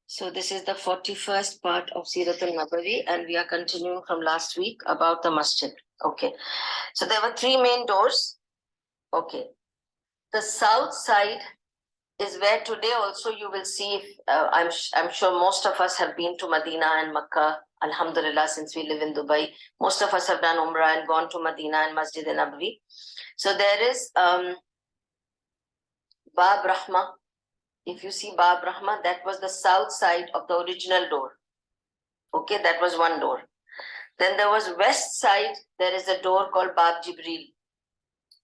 So this is the 41st part of Sirat al-Nabawi, and we are continuing from last week about the masjid. Okay. So there were three main doors. Okay. The south side is where today also you will see, I'm sure most of us have been to Medina and Makkah, Alhamdulillah, since we live in Dubai. Most of us have done Umrah and gone to Medina and Masjid al-Nabawi. So there is Bab Rahma. If you see Bab Rahma, that was the south side of the original door. Okay, that was one door. Then there was west side, there is a door called Bab Jibril.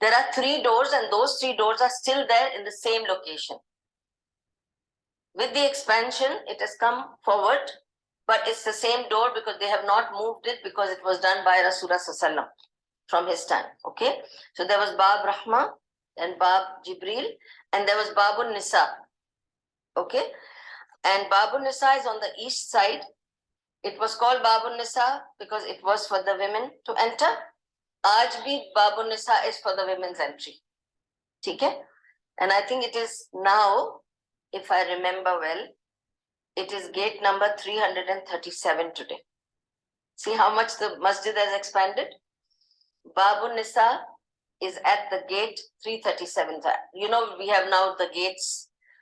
There are three doors and those three doors are still there in the same location. With the expansion, it has come forward, but it's the same door because they have not moved it because it was done by Rasulullah Sallallahu from his time. Okay, so there was Bab Rahma and Bab Jibril, and there was Babun Nisa. Okay, and Babun Nisa is on the east side. It was called Babun Nisa because it was for the women to enter. Aaj bhi Babun Nisa is for the women's entry. Okay, and I think it is now, if I remember well, it is gate number 337 today. See how much the masjid has expanded? Babun Nisa is at the gate 337. You know, we have now the gates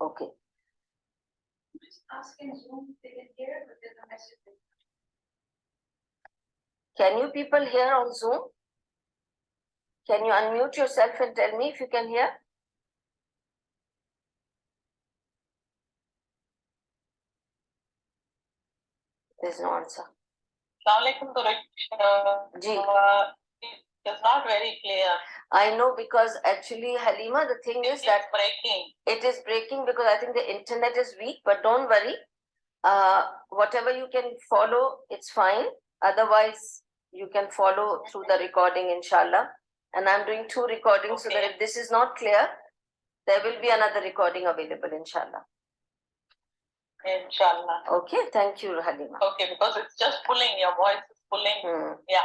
Okay. Can you people hear on Zoom? Can you unmute yourself and tell me if you can hear? There's no answer. It's not very clear. I know, because actually, Halima, the thing is that breaking. It is breaking because I think the internet is weak, but don't worry. Whatever you can follow, it's fine. Otherwise, you can follow through the recording, inshallah. And I'm doing 2 recordings so that if this is not clear, there will be another recording available, inshallah. Inshallah. Okay, thank you, Halima. Okay, because it's just pulling, your voice is pulling. Yeah.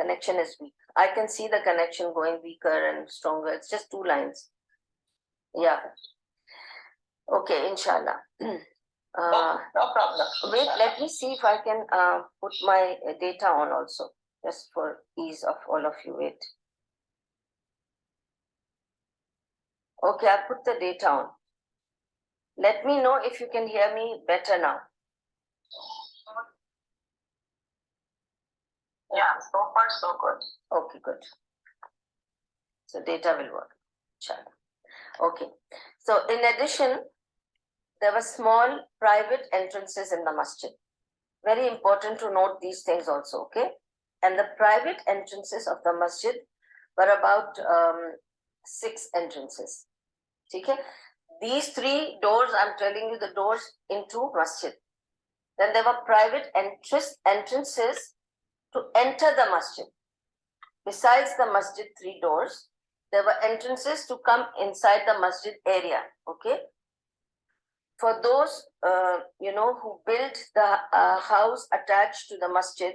connection is weak. I can see the connection going weaker and stronger. It's just 2 lines. Yeah. Okay, inshallah. No problem. Wait, let me see if I can put my data on also, just for ease of all of you. Wait. Okay, I put the data on. Let me know if you can hear me better now. Yeah, so far so good. Okay, good. So data will work. Inshallah. Okay. So in addition, there were small private entrances in the masjid. Very important to note these things also, okay? And the private entrances of the masjid were about 6 entrances. Okay? These 3 doors, I'm telling you, the doors into masjid. Then there were private entrances to enter the masjid. Besides the masjid 3 doors, there were entrances to come inside the masjid area, okay? For those, who built the house attached to the masjid,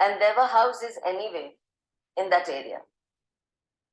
and there were houses anyway in that area.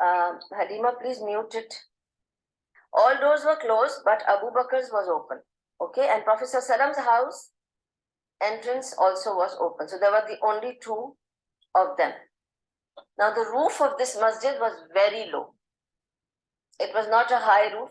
Halima, please mute it. All doors were closed, but Abu Bakr's was open. Okay, and Prophet Sallallahu Alaihi Wasallam's house entrance also was open. So there were the only 2 of them. Now the roof of this masjid was very low. It was not a high roof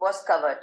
was covered.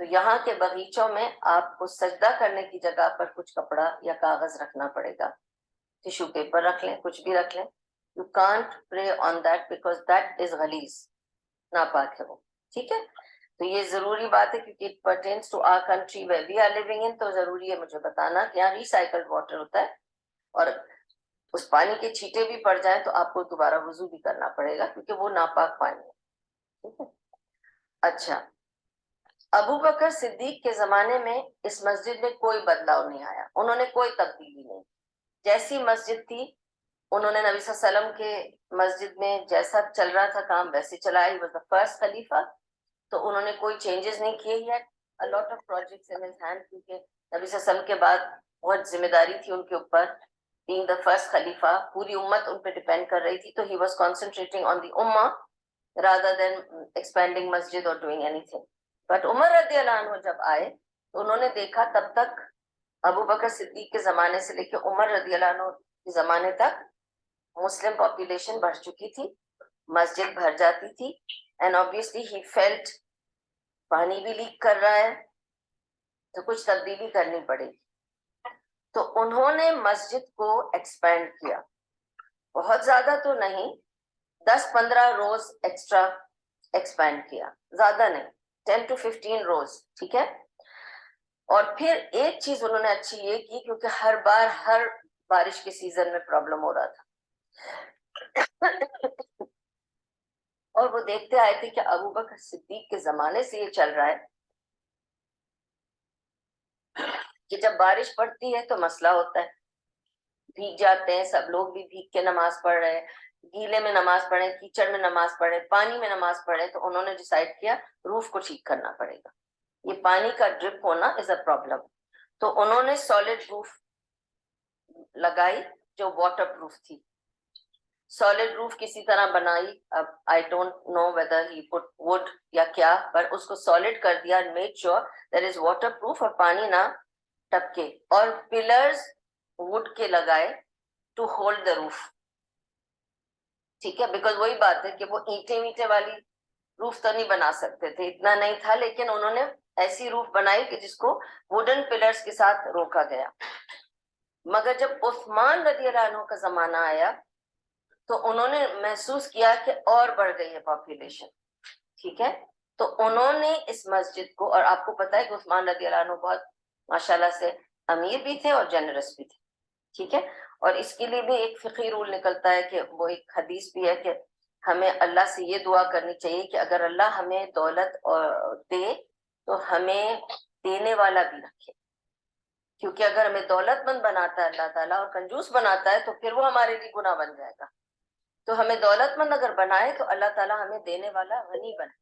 تو یہاں کے باغیچوں میں آپ کو سجدہ کرنے کی جگہ پر کچھ کپڑا یا کاغذ رکھنا پڑے گا, ٹیشو پیپر رکھ لیں, کچھ بھی رکھ لیں. You can't pray on that because that is غلیظ, ناپاک ہے وہ, ٹھیک ہے. تو یہ ضروری بات ہے کیونکہ it pertains to our country where we are living in, تو ضروری ہے مجھے بتانا کہ یہاں ریسائکلڈ واٹر ہوتا ہے, اور اس پانی کے چھینٹے بھی پڑ جائیں تو آپ کو دوبارہ وضو بھی کرنا پڑے گا کیونکہ وہ ناپاک پانی ہے, ٹھیک ہے. اچھا, ابو بکر صدیق کے زمانے میں اس مسجد میں کوئی بدلاؤ نہیں آیا, انہوں نے کوئی تبدیلی نہیں, جیسی مسجد تھی انہوں نے نبی صلی اللہ علیہ وسلم کے مسجد میں جیسا چل رہا تھا کام ویسے چلایا. ہی واز دی فرسٹ خلیفہ, تو انہوں نے کوئی چینجز نہیں کیے. ہی a lot of projects in his hand کیونکہ نبی صلی اللہ علیہ وسلم کے بعد بہت ذمہ داری تھی ان کے اوپر, being the first خلیفہ, پوری امت ان پہ ڈپینڈ کر رہی تھی, تو he was concentrating on the ummah rather than expanding masjid or doing anything. But Umar رضی اللہ عنہ جب آئے تو انہوں نے دیکھا تب تک ابو بکر صدیق کے زمانے سے لے کے عمر رضی اللہ عنہ کے زمانے تک مسلم پاپولیشن بڑھ چکی تھی, مسجد بھر جاتی تھی, اینڈ obviously he felt پانی بھی لیک کر رہا ہے تو کچھ تبدیلی کرنی پڑے گی. تو انہوں نے مسجد کو ایکسپینڈ کیا, بہت زیادہ تو نہیں, 10-15 روز ایکسٹرا ایکسپینڈ کیا, زیادہ نہیں, 10 to 15 روز, ٹھیک ہے. اور پھر ایک چیز انہوں نے اچھی یہ کی کیونکہ ہر بار ہر بارش کے سیزن میں پرابلم ہو رہا تھا اور وہ دیکھتے آئے تھے کہ ابو بکر صدیق کے زمانے سے یہ چل رہا ہے کہ جب بارش پڑتی ہے تو مسئلہ ہوتا ہے, بھیگ جاتے ہیں سب لوگ, بھی بھیگ کے نماز پڑھ رہے ہیں, گیلے میں نماز پڑھے, کیچڑ میں نماز پڑھے, پانی میں نماز پڑھے. تو انہوں نے ڈیسائیڈ کیا روف کو ٹھیک کرنا پڑے گا, یہ پانی کا ڈرپ ہونا از اے پرابلم. تو انہوں نے سالڈ روف لگائی جو واٹر پروف تھی, سالڈ روف کسی طرح بنائی, اب I don't know whether he put wood یا کیا, پر اس کو سالڈ کر دیا, make sure that is waterproof اور پانی نہ ٹپکے, اور پلرز وڈ کے لگائے ٹو ہولڈ دا روف, ٹھیک ہے. بیکاز وہی بات ہے کہ وہ اینٹیں وینٹیں والی روف تو نہیں بنا سکتے تھے, اتنا نہیں تھا, لیکن انہوں نے ایسی روف بنائی کہ جس کو ووڈن پلرز کے ساتھ روکا گیا. مگر جب عثمان رضی اللہ عنہ کا زمانہ آیا تو انہوں نے محسوس کیا کہ اور بڑھ گئی ہے پاپولیشن, ٹھیک ہے. تو انہوں نے اس مسجد کو, اور آپ کو پتا ہے کہ عثمان رضی اللہ عنہ بہت ماشاءاللہ سے امیر بھی تھے اور جنرس بھی تھے, ٹھیک ہے. اور اس کے لیے بھی ایک فقہی رول نکلتا ہے کہ وہ ایک حدیث بھی ہے کہ ہمیں اللہ سے یہ دعا کرنی چاہیے کہ اگر اللہ ہمیں دولت دے تو ہمیں دینے والا بھی رکھے, کیونکہ اگر ہمیں دولت مند بناتا ہے اللہ تعالیٰ اور کنجوس بناتا ہے تو پھر وہ ہمارے لیے گناہ بن جائے گا. تو ہمیں دولت مند اگر بنائے تو اللہ تعالیٰ ہمیں دینے والا غنی بنائے.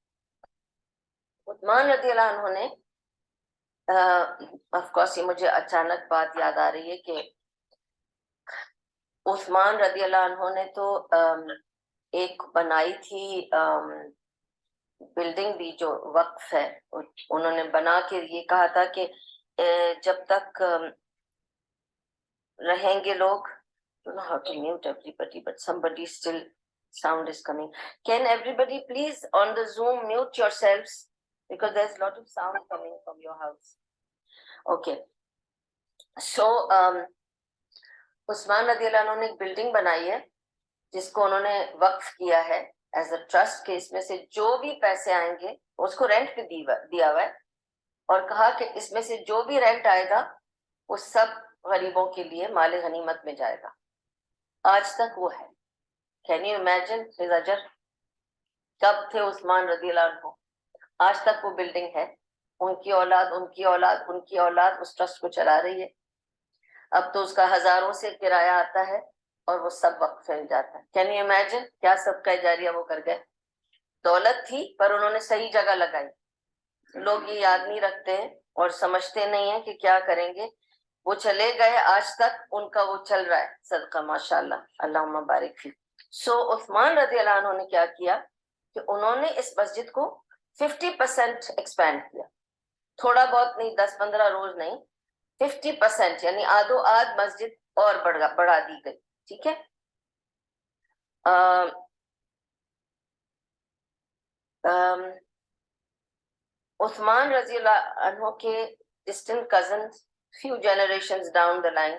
عثمان رضی اللہ عنہ نے آف کورس یہ مجھے اچانک بات یاد آ رہی ہے کہ عثمان رضی اللہ عنہ نے تو ایک بنائی تھی بلڈنگ بھی جو وقف ہے, انہوں نے بنا کے یہ کہا تھا کہ جب تک رہیں گے لوگ, how to mute everybody but somebody still sound is coming. Can everybody please on the Zoom mute yourselves because there's a lot of sound coming from your house. Okay, so عثمان رضی اللہ عنہ نے ایک بلڈنگ بنائی ہے جس کو انہوں نے وقف کیا ہے ایز اے ٹرسٹ, کہ اس میں سے جو بھی پیسے آئیں گے اس کو رینٹ پہ دیا ہوا ہے, اور کہا کہ اس میں سے جو بھی رینٹ آئے گا وہ سب غریبوں کے لیے مال غنیمت میں جائے گا. آج تک وہ ہے. کین یو امیجن ہز اجر, کب تھے عثمان رضی اللہ عنہ, آج تک وہ بلڈنگ ہے, ان کی اولاد ان کی اولاد ان کی اولاد اس ٹرسٹ کو چلا رہی ہے. اب تو اس کا ہزاروں سے کرایہ آتا ہے اور وہ سب وقت پھیل جاتا ہے. کین یو امیجن کیا سب کا جاریہ وہ کر گئے. دولت تھی پر انہوں نے صحیح جگہ لگائی. لوگ یہ یاد نہیں رکھتے ہیں اور سمجھتے نہیں ہیں کہ کیا کریں گے. وہ چلے گئے, آج تک ان کا وہ چل رہا ہے صدقہ, ماشاءاللہ, اللہم بارک فی. سو عثمان رضی اللہ عنہ نے کیا کیا کہ انہوں نے اس مسجد کو 50% ایکسپینڈ کیا, تھوڑا بہت نہیں, 10-15 روز نہیں, 50%, یعنی آدھو آدھ مسجد اور بڑھا دی گئی, ٹھیک ہے. Uthman Raziyallahu anhu ke distant cousins, few generations down the line,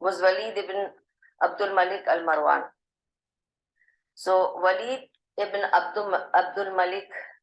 was Walid ibn Abdul Malik al-Marwan. So Walid ibn Abdul Malik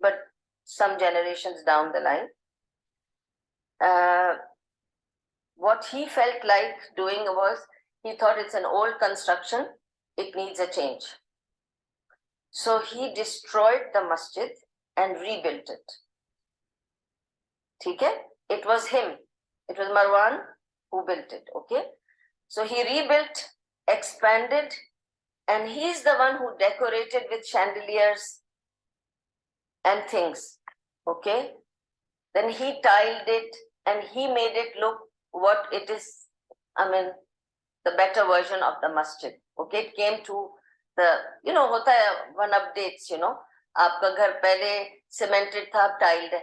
but some generations down the line. What he felt like doing was, he thought it's an old construction, it needs a change. So he destroyed the masjid and rebuilt it. Okay? It was him. It was Marwan who built it. Okay? So he rebuilt, expanded, and he's the one who decorated with chandeliers and things. Okay? Then he tiled it and he made it look what it is. I mean, the better version of the masjid. Okay? It came to the, you know, hota hai one updates, you know. Aapka ghar pehle cemented tha, ab tiled hai.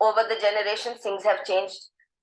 over the generation things have changed.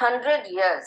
100 years,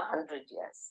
100 years.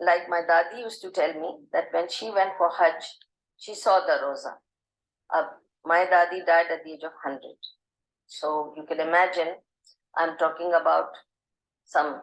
like my dadi used to tell me that when she went for Hajj, she saw the roza. My dadi died at the age of 100, so you can imagine I'm talking about some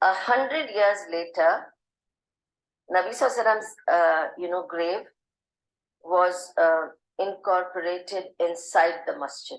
100 years later, Nabi Sallallahu Alaihi Wasallam's grave was incorporated inside the masjid.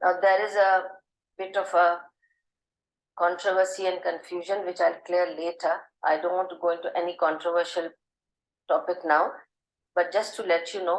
Now there is a bit of a controversy and confusion which I'll clear later. I don't want to go into any controversial topic now, but just to let you know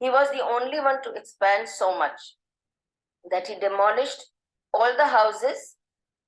He was the only one to expand so much that he demolished all the houses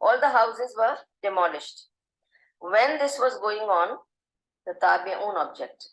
all the houses were demolished. When this was going on, the tabi'un objected.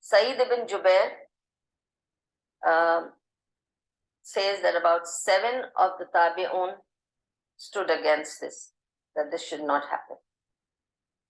Saeed ibn Jubair says that about 7 of the tabi'un stood against this, that this should not happen.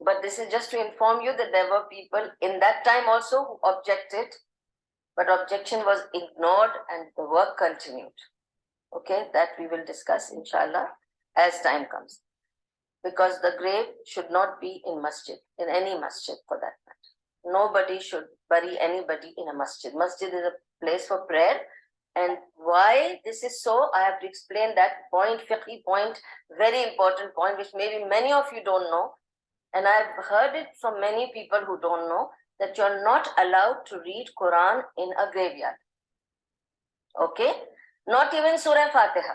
But this is just to inform you that there were people in that time also who objected, but objection was ignored and the work continued. Okay, that we will discuss, inshallah, as time comes. Because the grave should not be in masjid, in any masjid for that matter. Nobody should bury anybody in a masjid. Masjid is a place for prayer. And why this is so, I have to explain that point, fiqhi point, very important point, which maybe many of you don't know. And I've heard it from many people who don't know, that you're not allowed to read Quran in a graveyard. Okay? Not even Surah Fatiha.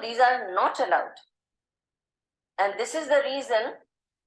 these are not allowed. And this is the reason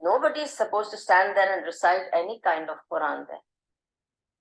Nobody is supposed to stand there and recite any kind of Quran there.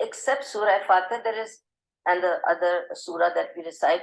Except Surah Fatiha, there is, and the other surah that we recite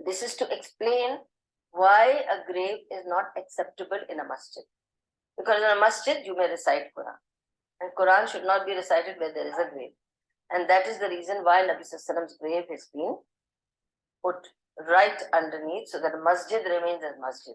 this is to explain why a grave is not acceptable in a masjid. Because in a masjid you may recite Quran, and Quran should not be recited where there is a grave. And that is the reason why Nabi Sallallahu Alaihi Wasallam's grave has been put right underneath, so that the masjid remains as masjid.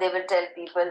they will tell people,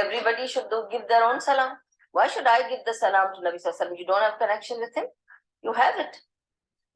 Everybody should give their own salam. Why should I give the salam to Nabi Sallallahu Alaihi Wasallam? You don't have connection with him. You have it.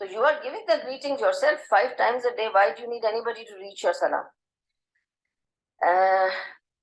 So you are giving the greetings yourself 5 times a day. Why do you need anybody to reach your salam?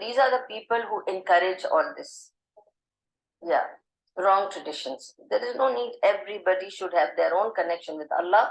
These are the people who encourage all this. Yeah, wrong traditions. There is no need. Everybody should have their own connection with Allah.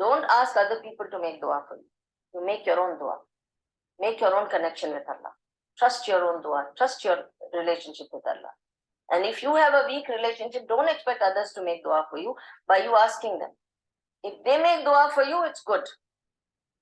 Don't ask other people to make dua for you. You make your own dua. Make your own connection with Allah. Trust your own dua. Trust your relationship with Allah. And if you have a weak relationship, don't expect others to make dua for you by you asking them. If they make dua for you, it's good.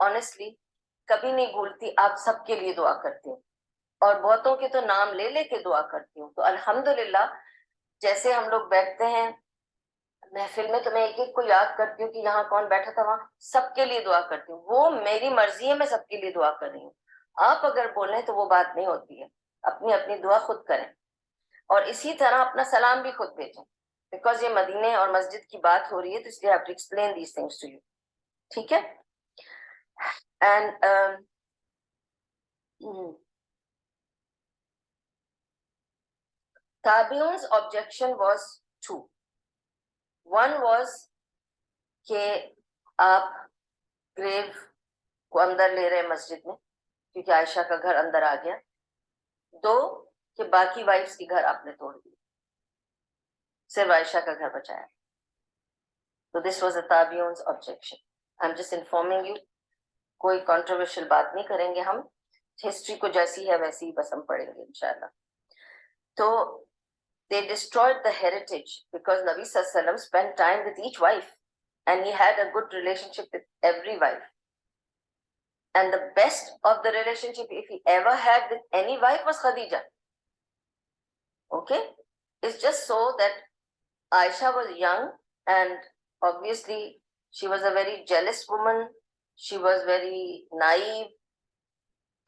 honestly, کبھی نہیں بھولتی, آپ سب کے لیے دعا کرتی ہوں, اور بہتوں کے تو نام لے لے کے دعا کرتی ہوں. تو الحمدللہ جیسے ہم لوگ بیٹھتے ہیں محفل میں تو میں ایک ایک کو یاد کرتی ہوں کہ یہاں کون بیٹھا تھا, وہاں سب کے لیے دعا کرتی ہوں. وہ میری مرضی ہے, میں سب کے لیے دعا کر رہی ہوں. آپ اگر بولیں تو وہ بات نہیں ہوتی ہے, اپنی اپنی دعا خود کریں, اور اسی طرح اپنا سلام بھی خود بھیجیں, بیکاز یہ مدینے اور مسجد کی بات ہو رہی ہے, تو اس لیے I have to explain these things to you. ٹھیک ہے. اینڈ تابعون's objection was two. One was کہ آپ گریو کو اندر لے رہے مسجد میں کیونکہ عائشہ کا گھر اندر آ گیا. دو, کہ باقی وائفس کی گھر آپ نے توڑ دی, صرف عائشہ کا گھر بچایا. تو دس واز اے تابعون's objection. I'm just informing you. کوئی کنٹروورشل بات نہیں کریں گے ہم, ہسٹری کو جیسی ہے ویسی ہی بس ہم پڑھیں گے انشاءاللہ. تو they destroyed the heritage because Nabi Sallallahu Alaihi Wasallam spent time with each wife and he had a good relationship with every wife. And the best of the relationship if he ever had with any wife was Khadija. Okay? It's just so that Aisha was young and obviously she was a very jealous woman. She was very naive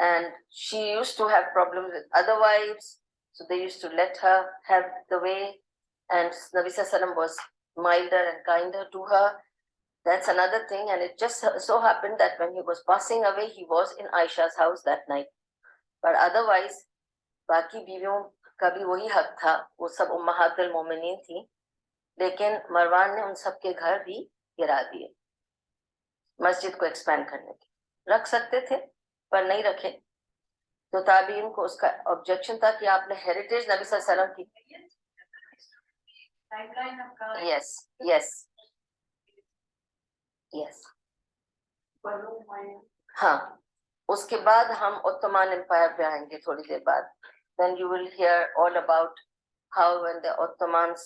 and she used to have problems with other wives. So they used to let her have the way, and Nabi Sallallahu Alaihi Wasallam was milder and kinder to her. That's another thing, and it just so happened that when he was passing away, he was in Aisha's house that night. But otherwise, باقی بیویوں کا بھی وہی حق تھا, وہ سب امہات المومنین تھیں, لیکن مروان نے ان سب کے گھر بھی گرا دیے مسجد کو ایکسپینڈ کرنے کے. رکھ سکتے تھے پر نہیں رکھے. تو تابعین کو اس کا آبجیکشن تھا کہ آپ نے ہیریٹیج نبی صلی اللہ علیہ وسلم کی. یس یس یس ہاں, اس کے بعد ہم عثمان امپائر پہ آئیں گے تھوڑی دیر بعد. Then you will hear all about how when the Ottomans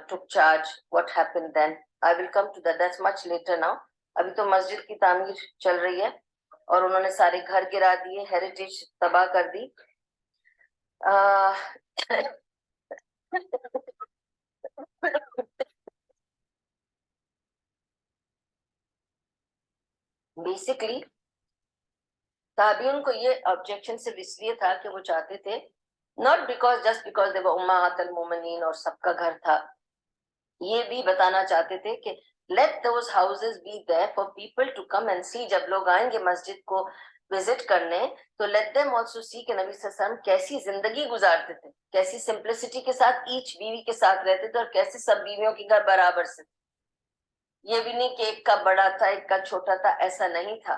took charge, what happened then. I will come to that. That's much later now. ابھی تو مسجد کی تعمیر چل رہی ہے اور انہوں نے سارے گھر گرا دیے, ہیریٹیج تباہ کر دی. بیسکلی تابعین کو یہ آبجیکشن صرف اس لیے تھا کہ وہ چاہتے تھے, not because just because they were امہات المومنین اور سب کا گھر تھا, یہ بھی بتانا چاہتے تھے کہ let those houses be there for people to come and see. جب لوگ آئیں گے مسجد کو وزٹ کرنے تو let them also see کہ نبی صلی اللہ علیہ وسلم کیسی زندگی گزارتے تھے, کیسی سمپلسٹی کے ساتھ ایچ بیوی کے ساتھ رہتے تھے, اور کیسے سب بیویوں کے گھر برابر سے. یہ بھی نہیں کہ ایک کا بڑا تھا ایک کا چھوٹا تھا, ایسا نہیں تھا.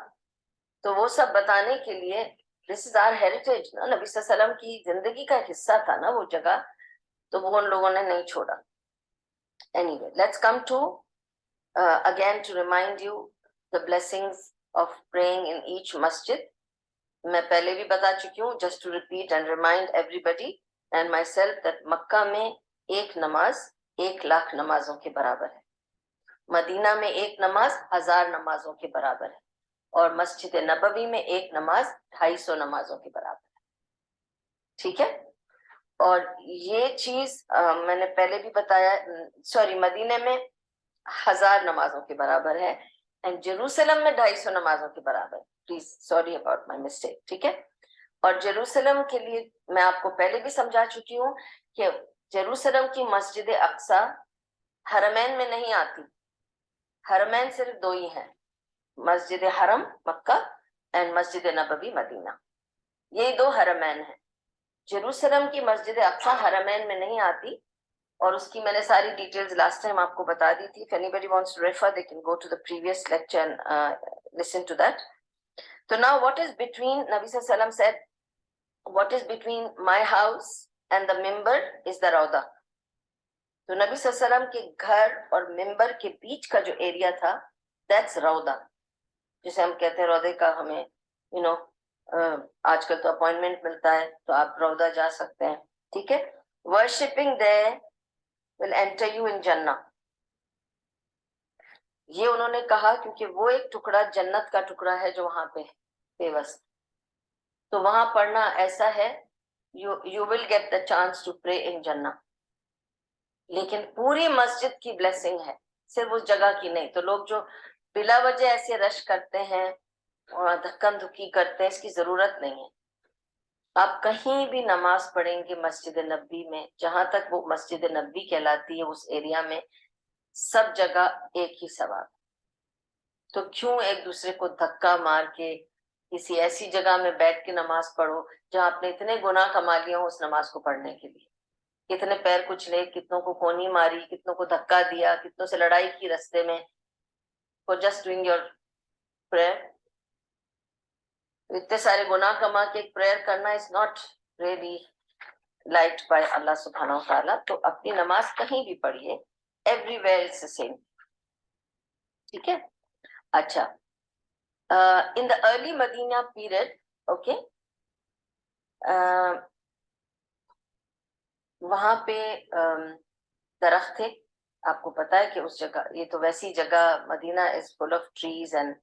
تو وہ سب بتانے کے لیے دس از آر ہیریٹیج نا, نبی صلی اللہ علیہ وسلم کی زندگی کا حصہ تھا نا وہ جگہ, تو وہ ان لوگوں نے نہیں چھوڑا. Anyway, let's come to again to remind you the blessings of praying in each masjid. میں پہلے بھی بتا چکی ہوں, just to repeat and remind everybody and myself that مکہ میں ایک نماز 1,00,000 نمازوں کے برابر ہے, مدینہ میں ایک نماز 1000 نمازوں کے برابر ہے, اور مسجد نبوی میں ایک نماز 250 نمازوں کے برابر ہے. ٹھیک ہے. اور یہ چیز میں نے پہلے بھی بتایا, سوری مدینہ میں 1000 نمازوں کے برابر ہے, اینڈ جیروسلم میں 250 نمازوں کے برابر ہے. Please sorry about my mistake. ٹھیک ہے. اور جیروسلم کے لیے میں آپ کو پہلے بھی سمجھا چکی ہوں کہ جیروسلم کی مسجد اقصی حرمین میں نہیں آتی. حرمین صرف 2 ہی ہیں, مسجد حرم مکہ اینڈ مسجد نبوی مدینہ, یہ 2 حرمین ہیں. جیروسلم کی مسجد اقصی حرمین میں نہیں آتی, اور اس کی میں نے ساری ڈیٹیلز لاسٹ ٹائم آپ کو بتا دی تھی. If anybody wants to refer, they can go to the previous lecture and listen to that. So now what is between, Nabi Sallallahu Alaihi Wasallam said, what is between my house and the mimbar is the Rawda. تو نبی صلی اللہ علیہ وسلم کے گھر اور ممبر کے بیچ کا جو ایریا تھا that's Rawda, جسے ہم کہتے ہیں رودے کا. ہمیں آج کل تو اپوائنٹمنٹ ملتا ہے تو آپ روضہ جا سکتے ہیں. ٹھیک ہے. Worshipping there will enter you in Jannah. یہ انہوں نے کہا کیونکہ وہ ایک ٹکڑا جنت کا ٹکڑا ہے جو وہاں پہ ہے. پیوست. تو وہاں پڑھنا ایسا ہے, you will get the chance to pray in Jannah. لیکن پوری مسجد کی بلیسنگ ہے, صرف اس جگہ کی نہیں. تو لوگ جو بلا وجہ ایسے رش کرتے ہیں اور دھکم دھکی کرتے ہیں, اس کی ضرورت نہیں ہے. آپ کہیں بھی نماز پڑھیں گے مسجد نبوی میں, جہاں تک وہ مسجد نبوی کہلاتی ہے اس ایریا میں, سب جگہ ایک ہی ثواب. تو کیوں ایک دوسرے کو دھکا مار کے کسی ایسی جگہ میں بیٹھ کے نماز پڑھو جہاں آپ نے اتنے گناہ کما لیے ہوں اس نماز کو پڑھنے کے لیے, کتنے پیر کچلے, کتنوں کو کونی ماری, کتنوں کو دھکا دیا, کتنوں سے لڑائی کی رستے میں, for just doing your prayer. اتنے سارے گناہ کما کے ایک پریئر کرنا is not really liked by اللہ سبحانہ و تعالیٰ. تو اپنی نماز کہیں بھی پڑھیے, everywhere it's the same. ٹھیک ہے. اچھا, in the early Medina period, okay, وہاں پہ درخت تھے. آپ کو پتا ہے کہ اس جگہ, یہ تو ویسی جگہ مدینہ is full of trees and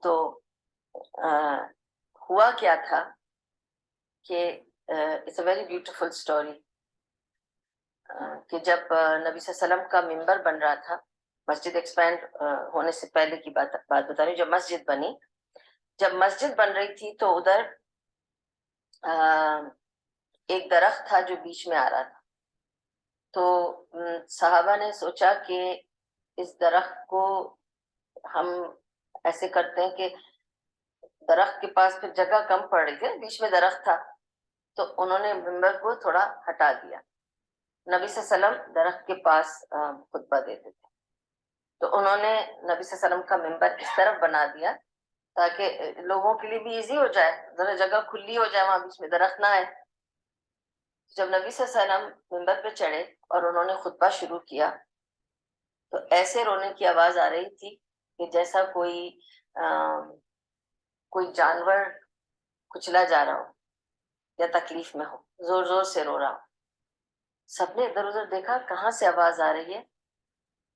تو ہوا کیا تھا کہ it's a very beautiful story کہ جب نبی صلی اللہ علیہ وسلم کا ممبر بن رہا تھا, مسجد ایکسپینڈ ہونے سے پہلے کی بات بتا رہی ہوں, جب مسجد بنی, جب مسجد بن رہی تھی تو ادھر ایک درخت تھا جو بیچ میں آ رہا تھا. تو صحابہ نے سوچا کہ اس درخت کو ہم ایسے کرتے ہیں کہ درخت کے پاس پھر جگہ کم پڑ رہی تھی, بیچ میں درخت تھا, تو انہوں نے ممبر کو تھوڑا ہٹا دیا. نبی صلی اللہ علیہ وسلم درخت کے پاس خطبہ دیتے تھے, تو انہوں نے نبی صلی اللہ علیہ وسلم کا ممبر اس طرف بنا دیا تاکہ لوگوں کے لیے بھی ایزی ہو جائے, ذرا جگہ کھلی ہو جائے, وہاں بیچ میں درخت نہ ہے. جب نبی صلی اللہ علیہ وسلم ممبر پہ چڑھے اور انہوں نے خطبہ شروع کیا تو ایسے رونے کی آواز آ رہی تھی کہ جیسا کوئی جانور کچلا جا رہا ہو یا تکلیف میں ہو, زور زور سے رو رہا ہو. سب نے ادھر ادھر دیکھا کہاں سے آواز آ رہی ہے.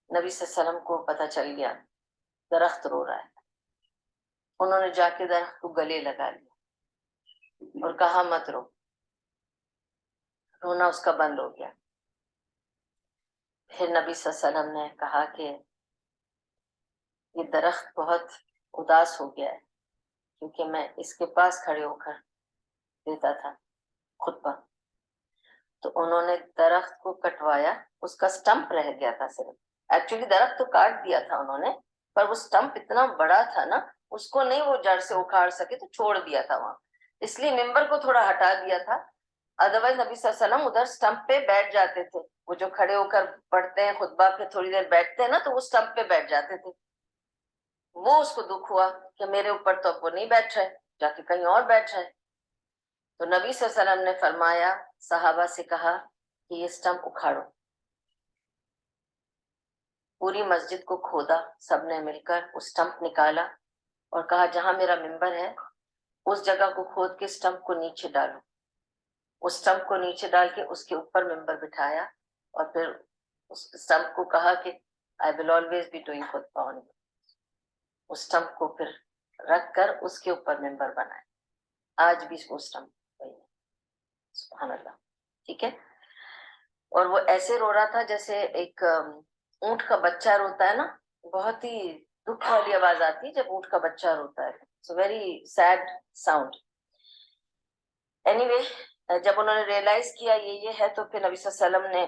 نبی صلی اللہ علیہ وسلم کو پتہ چل گیا درخت رو رہا ہے. انہوں نے جا کے درخت کو گلے لگا لیا اور کہا مت رو. رونا اس کا بند ہو گیا. پھر نبی صلی اللہ علیہ وسلم نے کہا کہ یہ درخت بہت اداس ہو گیا ہے کیونکہ میں اس کے پاس کھڑے ہو کر دیتا تھا خطبہ. تو انہوں نے درخت کو کٹوایا, اس کا سٹمپ رہ گیا تھا صرف. ایکچولی درخت تو کاٹ دیا تھا انہوں نے, پر وہ سٹمپ اتنا بڑا تھا نا, اس کو نہیں وہ جڑ سے اکھاڑ سکے تو چھوڑ دیا تھا وہاں, اس لیے ممبر کو تھوڑا ہٹا دیا تھا. ادروائز نبی صلی اللہ علیہ وسلم ادھر سٹمپ پہ بیٹھ جاتے تھے. وہ جو کھڑے ہو کر پڑھتے ہیں خطبہ پہ تھوڑی دیر بیٹھتے ہیں نا, تو وہ سٹمپ پہ بیٹھ جاتے تھے. وہ اس کو دکھ ہوا کہ میرے اوپر تو اب وہ نہیں بیٹھ رہے, جا کے کہیں اور بیٹھ رہے. تو نبی صلی اللہ علیہ وسلم نے فرمایا, صحابہ سے کہا کہ یہ سٹمپ اکھاڑو. پوری مسجد کو کھودا, سب نے مل کر اس سٹمپ نکالا اور کہا جہاں میرا ممبر ہے اس جگہ کو کھود کے سٹمپ کو نیچے ڈالو. اس سٹمپ کو نیچے ڈال کے اس کے اوپر ممبر بٹھایا اور پھر اس سٹمپ کو کہا کہ I will always be doing خطبہ on you. اس سٹمپ کو پھر رکھ کر اس کے اوپر ممبر بنائے. آج بھی وہ سٹمپ وہی ہے. سبحان اللہ. ٹھیک ہے. اور وہ ایسے رو رہا تھا جیسے ایک اونٹ کا بچہ روتا ہے نا, بہت ہی دکھ والی آواز آتی ہے جب اونٹ کا بچہ روتا ہے. It's very sad sound. Anyway, جب انہوں نے ریئلائز کیا یہ ہے, تو پھر نبی صلی اللہ علیہ وسلم نے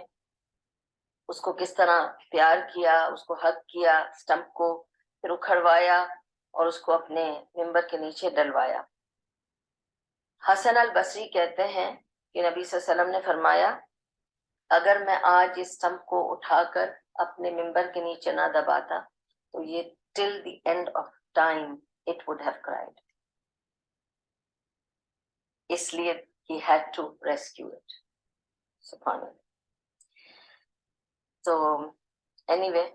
اس کو کس طرح پیار کیا, اس کو حق کیا, سٹمپ کو پھر اکھڑوایا اور اس کو اپنے ممبر کے نیچے ڈلوایا. حسن البصری کہتے ہیں کہ نبی صلی اللہ علیہ وسلم نے فرمایا اگر میں آج اس سٹمپ کو اٹھا کر اپنے ممبر کے نیچے نہ دباتا تو یہ till the end of time it would have cried. اس لیے he had to rescue it. سبحان اللہ. تو anyway,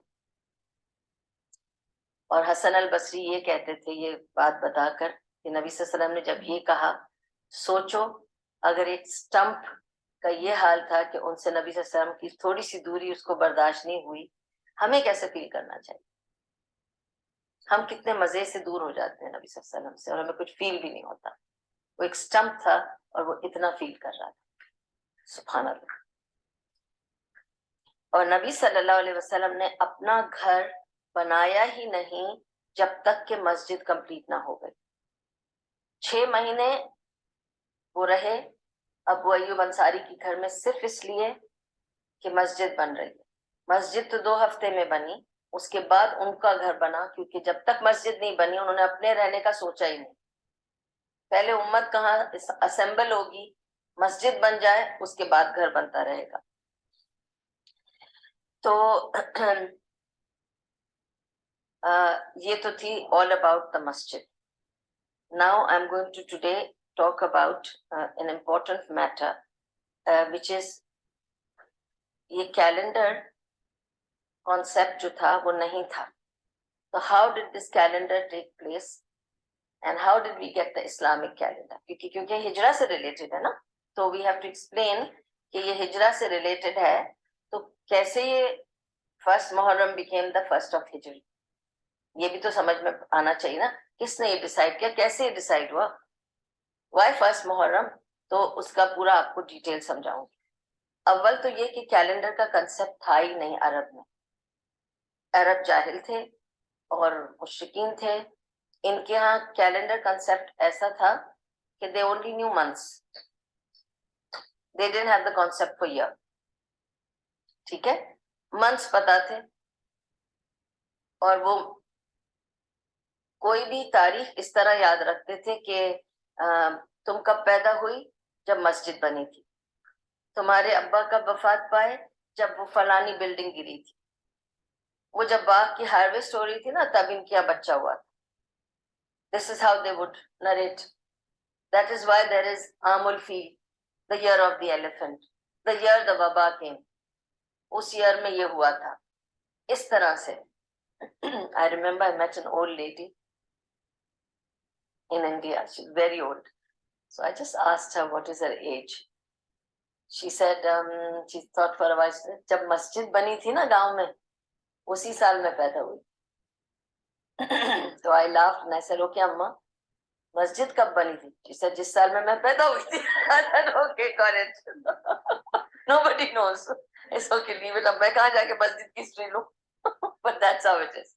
اور حسن البصری یہ کہتے تھے یہ بات بتا کر کہ نبی صلی اللہ علیہ وسلم نے جب یہ کہا, سوچو اگر ایک سٹمپ کا یہ حال تھا کہ ان سے نبی صلی اللہ علیہ وسلم کی تھوڑی سی دوری اس کو برداشت نہیں ہوئی, ہمیں کیسے فیل کرنا چاہیے. ہم کتنے مزے سے دور ہو جاتے ہیں نبی صلی اللہ علیہ وسلم سے اور ہمیں کچھ فیل بھی نہیں ہوتا. وہ ایک اسٹمپ تھا اور وہ اتنا فیل کر رہا تھا. سبحان اللہ. اور نبی صلی اللہ علیہ وسلم نے اپنا گھر بنایا ہی نہیں جب تک کہ مسجد کمپلیٹ نہ ہو گئی. 6 مہینے وہ رہے ابو ایوب انصاری کے گھر میں صرف اس لیے کہ مسجد بن رہی ہے. مسجد تو 2 ہفتے میں بنی, اس کے بعد ان کا گھر بنا, کیونکہ جب تک مسجد نہیں بنی انہوں نے اپنے رہنے کا سوچا ہی نہیں. پہلے امت کہاں اسمبل ہوگی, مسجد بن جائے, اس کے بعد گھر بنتا رہے گا. تو یہ تو تھی all about the masjid. Now I'm going to today talk about an important matter, which is یہ کیلنڈر کانسیپٹ جو تھا وہ نہیں تھا. تو how did this calendar take place and how did we get the Islamic calendar? کیونکہ ہجرہ سے related ہے نا, تو we have to explain کہ یہ ہجرہ سے ریلیٹڈ ہے, تو کیسے یہ first Muharram became the first of ہجری, یہ بھی تو سمجھ میں آنا چاہیے نا. کس نے یہ ڈیسائیڈ کیا, کیسے یہ ڈیسائیڈ ہوا, وائی فرسٹ محرم, تو اس کا پورا آپ کو ڈیٹیل سمجھاؤں گی. اول تو یہ کہ کیلنڈر کا کنسیپٹ تھا ہی نہیں عرب میں. عرب جاہل تھے اور مشرکین تھے. ان کے ہاں کیلنڈر کنسیپٹ ایسا تھا کہ they only knew months, they didn't have the concept for year. ٹھیک ہے, months پتا تھے, اور وہ کوئی بھی تاریخ اس طرح یاد رکھتے تھے کہ تم کب پیدا ہوئی, جب مسجد بنی تھی. تمہارے ابا کب وفات پائے, جب وہ فلانی بلڈنگ گری تھی. وہ جب باغ کی ہارویسٹ ہو رہی تھی نا, تب ان کا بچہ ہوا تھا. This is how they would narrate. That is why there is Amul Feel, the year of the elephant, the year the Waba came. Us year میں یہ ہوا تھا. اس طرح سے I remember I met an old lady in India. She's very old. So I just asked her what is her age. She said, she thought for a while, she said, جب مسجد بنی تھی نا گاؤں میں, اسی سال میں پیدا ہوئی. تو I laughed and I said, okay amma, مسجد کب بنی تھی? She said, جس سال میں پیدا ہوئی تھی. I said, okay, got it. Nobody knows. It's okay, leave it. اب میں کہاں جا کے مسجد کی ہسٹری لوں. But that's how it is.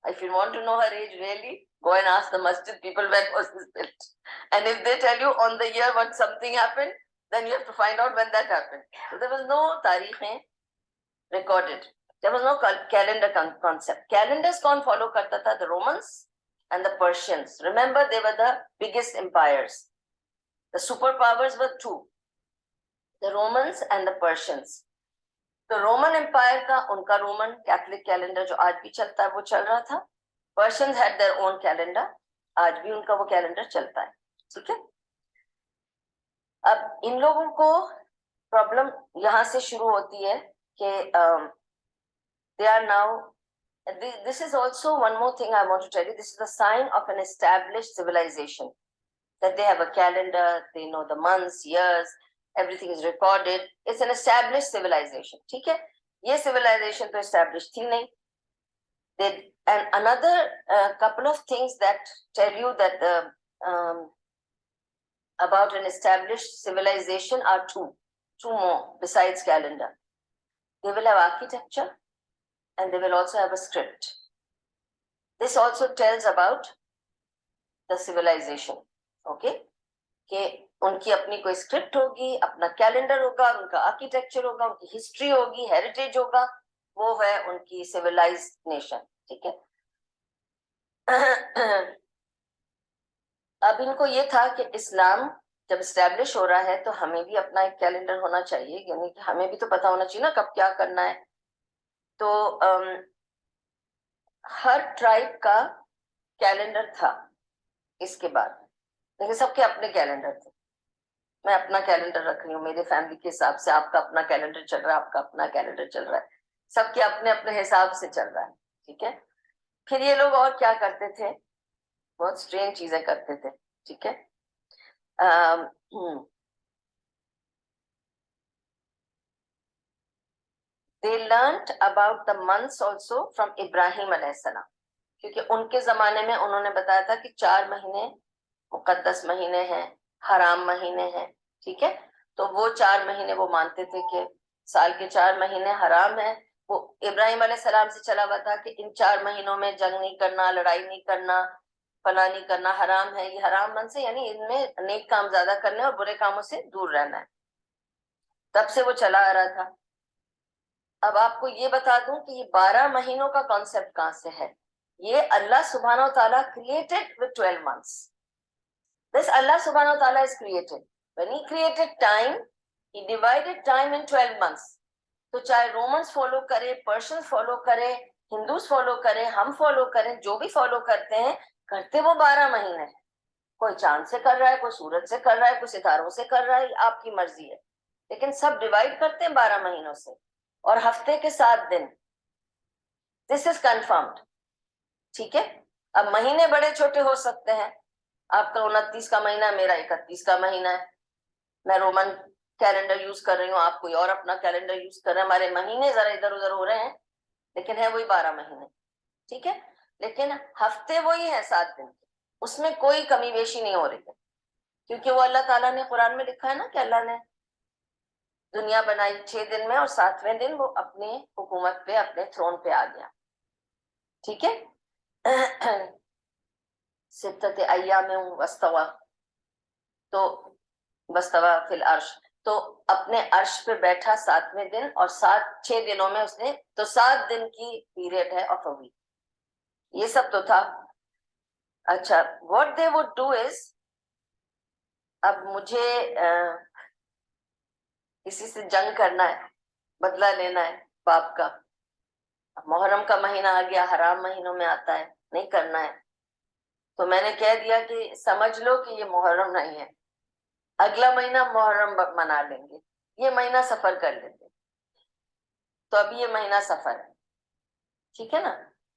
If you want to know her age really, go and ask the masjid people when was this built. And if they tell you on the year when something happened, then you have to find out when that happened. So there was no tarikhein recorded. There was no calendar concept. Calendars kaun follow karta tha? The Romans and the Persians. Remember, they were the biggest empires. The superpowers were 2. The Romans and the Persians. تو Roman umpire کا ان کا Roman Catholic calendar جو آج بھی چلتا ہے وہ چل رہا تھا. پرشنز ہیڈ دیئر اون کیلنڈر, آج بھی ان کا وہ کیلنڈر چلتا ہے. ٹھیک ہے, اب ان لوگوں کو پرابلم یہاں سے شروع ہوتی ہے کہ they are now, this is also one more thing I want to tell you, this is the sign of an established civilization, that they have a calendar, they know the months, years, everything is recorded. It's an established civilization. ٹھیک ہے, یہ civilization تو established تھی نہیں. And another couple of things that tell you that about an established civilization are two more besides calendar. They will have architecture and they will also have a script. This also tells about the civilization. Okay, کہ ان کی اپنی کوئی script ہوگی, اپنا calendar ہوگا, ان کا architecture ہوگا, ان کی ہسٹری ہوگی, ہیریٹیج ہوگا, وہ ہے ان کی سویلائزڈ نیشن. ٹھیک ہے, اب ان کو یہ تھا کہ اسلام جب اسٹیبلش ہو رہا ہے تو ہمیں بھی اپنا ایک کیلنڈر ہونا چاہیے, یعنی کہ ہمیں بھی تو پتا ہونا چاہیے نا کب کیا کرنا ہے. تو ہر ٹرائب کا کیلنڈر تھا اس کے بعد, لیکن سب کے اپنے کیلنڈر تھے. میں اپنا کیلنڈر رکھ رہی ہوں میرے فیملی کے حساب سے, آپ کا اپنا کیلنڈر چل رہا ہے, آپ کا اپنا کیلنڈر چل رہا ہے, سب کے اپنے اپنے حساب سے چل رہا ہے. ٹھیک ہے, پھر یہ لوگ اور کیا کرتے تھے, بہت اسٹرینج چیزیں کرتے تھے. ٹھیک ہے, they learnt about the months also from Ibrahim علیہ السلام. کیونکہ ان کے زمانے میں انہوں نے بتایا تھا کہ 4 مہینے مقدس مہینے ہیں، حرام مہینے ہیں، ٹھیک ہے. تو وہ 4 مہینے وہ مانتے تھے کہ سال کے 4 مہینے حرام ہیں. وہ ابراہیم علیہ السلام سے چلا ہوا تھا کہ ان 4 مہینوں میں جنگ نہیں کرنا، لڑائی نہیں کرنا، فلاں نہیں کرنا، حرام ہے. یہ حرام من سے یعنی ان میں نیک کام زیادہ کرنے اور برے کاموں سے دور رہنا ہے. تب سے وہ چلا آ رہا تھا. اب آپ کو یہ بتا دوں کہ یہ 12 مہینوں کا کانسیپٹ کہاں سے ہے. یہ اللہ سبحانہ و تعالیٰ created with 12 months. This Allah subhanahu wa ta'ala is created. When he created time, he divided time in 12 months. تو چاہے رومنس فالو کرے، پرشنس فالو کرے، ہندوز فالو کرے، ہم فالو کریں، جو بھی فالو کرتے ہیں، کرتے وہ 12 مہینے ہیں. کوئی چاند سے کر رہا ہے، کوئی سورج سے کر رہا ہے، کوئی ستاروں سے کر رہا ہے، آپ کی مرضی ہے. لیکن سب ڈیوائڈ کرتے ہیں 12 مہینوں سے، اور ہفتے کے 7 دن. دس از کنفرمڈ. ٹھیک ہے. اب مہینے بڑے چھوٹے ہو سکتے ہیں. آپ کا 29 کا مہینہ، میرا 31 کا مہینہ ہے. میں رومن کیلنڈر یوز کر رہی ہوں، آپ کوئی اور اپنا کیلنڈر یوز کر رہے ہیں. ہمارے مہینے ذرا ادھر ادھر ہو رہے ہیں لیکن ہے وہی 12 مہینے. ٹھیک ہے. لیکن ہفتے وہی ہے 7 دن. اس میں کوئی کمی بیشی نہیں ہو رہی ہے، کیونکہ وہ اللہ تعالیٰ نے قرآن میں لکھا ہے نا کہ اللہ نے دنیا بنائی 6 دن میں، اور 7ویں دن وہ اپنی حکومت پہ، اپنے تھرون پہ آ گیا. ٹھیک ہے. ستت ایام واستوى، تو واستوى فی العرش، تو اپنے عرش پہ بیٹھا 7ویں دن، اور 6 دنوں میں اس نے، تو 7 دن کی پیریڈ ہے آف اے ویک. یہ سب تو تھا. اچھا، what they would do is، اب مجھے کسی سے جنگ کرنا ہے، بدلہ لینا ہے باپ کا. محرم کا مہینہ آ گیا، حرام مہینوں میں آتا ہے، نہیں کرنا ہے. تو میں نے کہہ دیا کہ سمجھ لو کہ یہ محرم نہیں ہے، اگلا مہینہ محرم منا لیں گے، یہ مہینہ سفر کر لیتے. تو ابھی یہ مہینہ سفر ہے، ٹھیک ہے نا.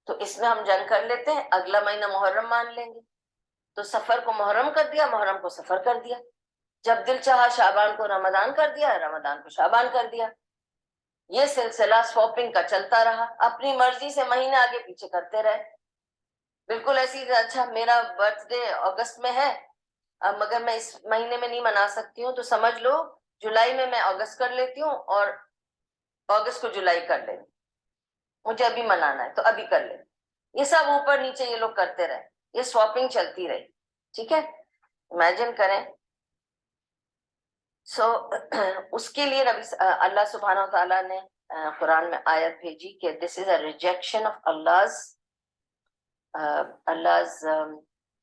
تو اس میں ہم جنگ کر لیتے ہیں، اگلا مہینہ محرم مان لیں گے. تو سفر کو محرم کر دیا، محرم کو سفر کر دیا. جب دل چاہا شعبان کو رمضان کر دیا، رمضان کو شعبان کر دیا. یہ سلسلہ سواپنگ کا چلتا رہا، اپنی مرضی سے مہینے آگے پیچھے کرتے رہے. بالکل ایسی، اچھا میرا برتھ ڈے اگست میں ہے، اب مگر میں اس مہینے میں نہیں منا سکتی ہوں، تو سمجھ لو جولائی میں اگست کر لیتی ہوں، اور اگست کو جولائی کر لیں. مجھے ابھی منانا ہے تو ابھی کر لیں. یہ سب اوپر نیچے یہ لوگ کرتے رہے، یہ سواپنگ چلتی رہی. ٹھیک ہے. امیجن کریں. سو اس کے لیے اللہ سبحانہ و تعالیٰ نے قرآن میں آیت بھیجی کہ this is a rejection of Allah's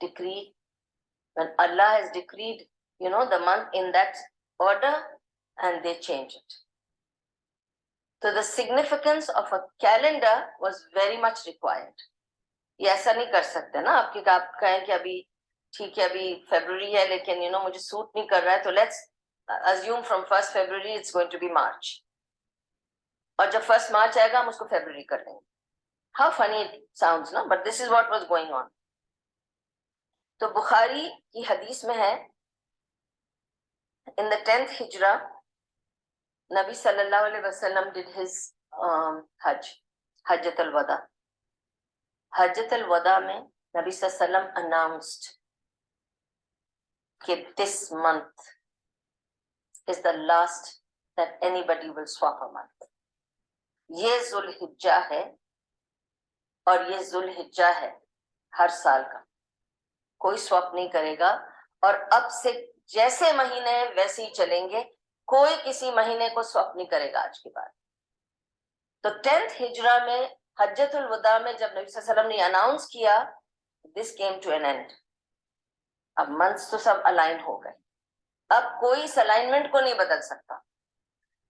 decree. When Allah has decreed, the month in that order, and they change it. So the significance of a calendar was very much required. یہ ایسا نہیں کر سکتے نا آپ کہیں کہ ابھی ٹھیک ہے، ابھی فیبروری ہے لیکن مجھے سوٹ نہیں کر رہا ہے، تو let's assume from 1st February it's going to be March. اور جب 1st March آئے گا ہم اس کو فیبروری کر دیں گے. How funny it sounds, no? But this is what was going on. تو بخاری کی حدیث میں ہے، in the 10th ہجرہ نبی صلی اللہ علیہ وسلم did his حجۃ الوداع. حجۃ الوداع میں نبی صلی اللہ علیہ وسلم announced کہ this month is the last that anybody will swap a month. یہ ذوالحجہ ہے، اور یہ ذوالحجہ ہے ہر سال کا، کوئی سواپ نہیں کرے گا. اور اب سے جیسے مہینے ویسے ہی چلیں گے، کوئی کسی مہینے کو سواپ نہیں کرے گا آج کے بعد. تو 10th ہجرہ میں حجۃ الوداع میں جب نبی صلی اللہ علیہ وسلم نے اناؤنس کیا، this came to an end. اب منتھس تو سب الائن ہو گئے، اب کوئی اس الائنمنٹ کو نہیں بدل سکتا.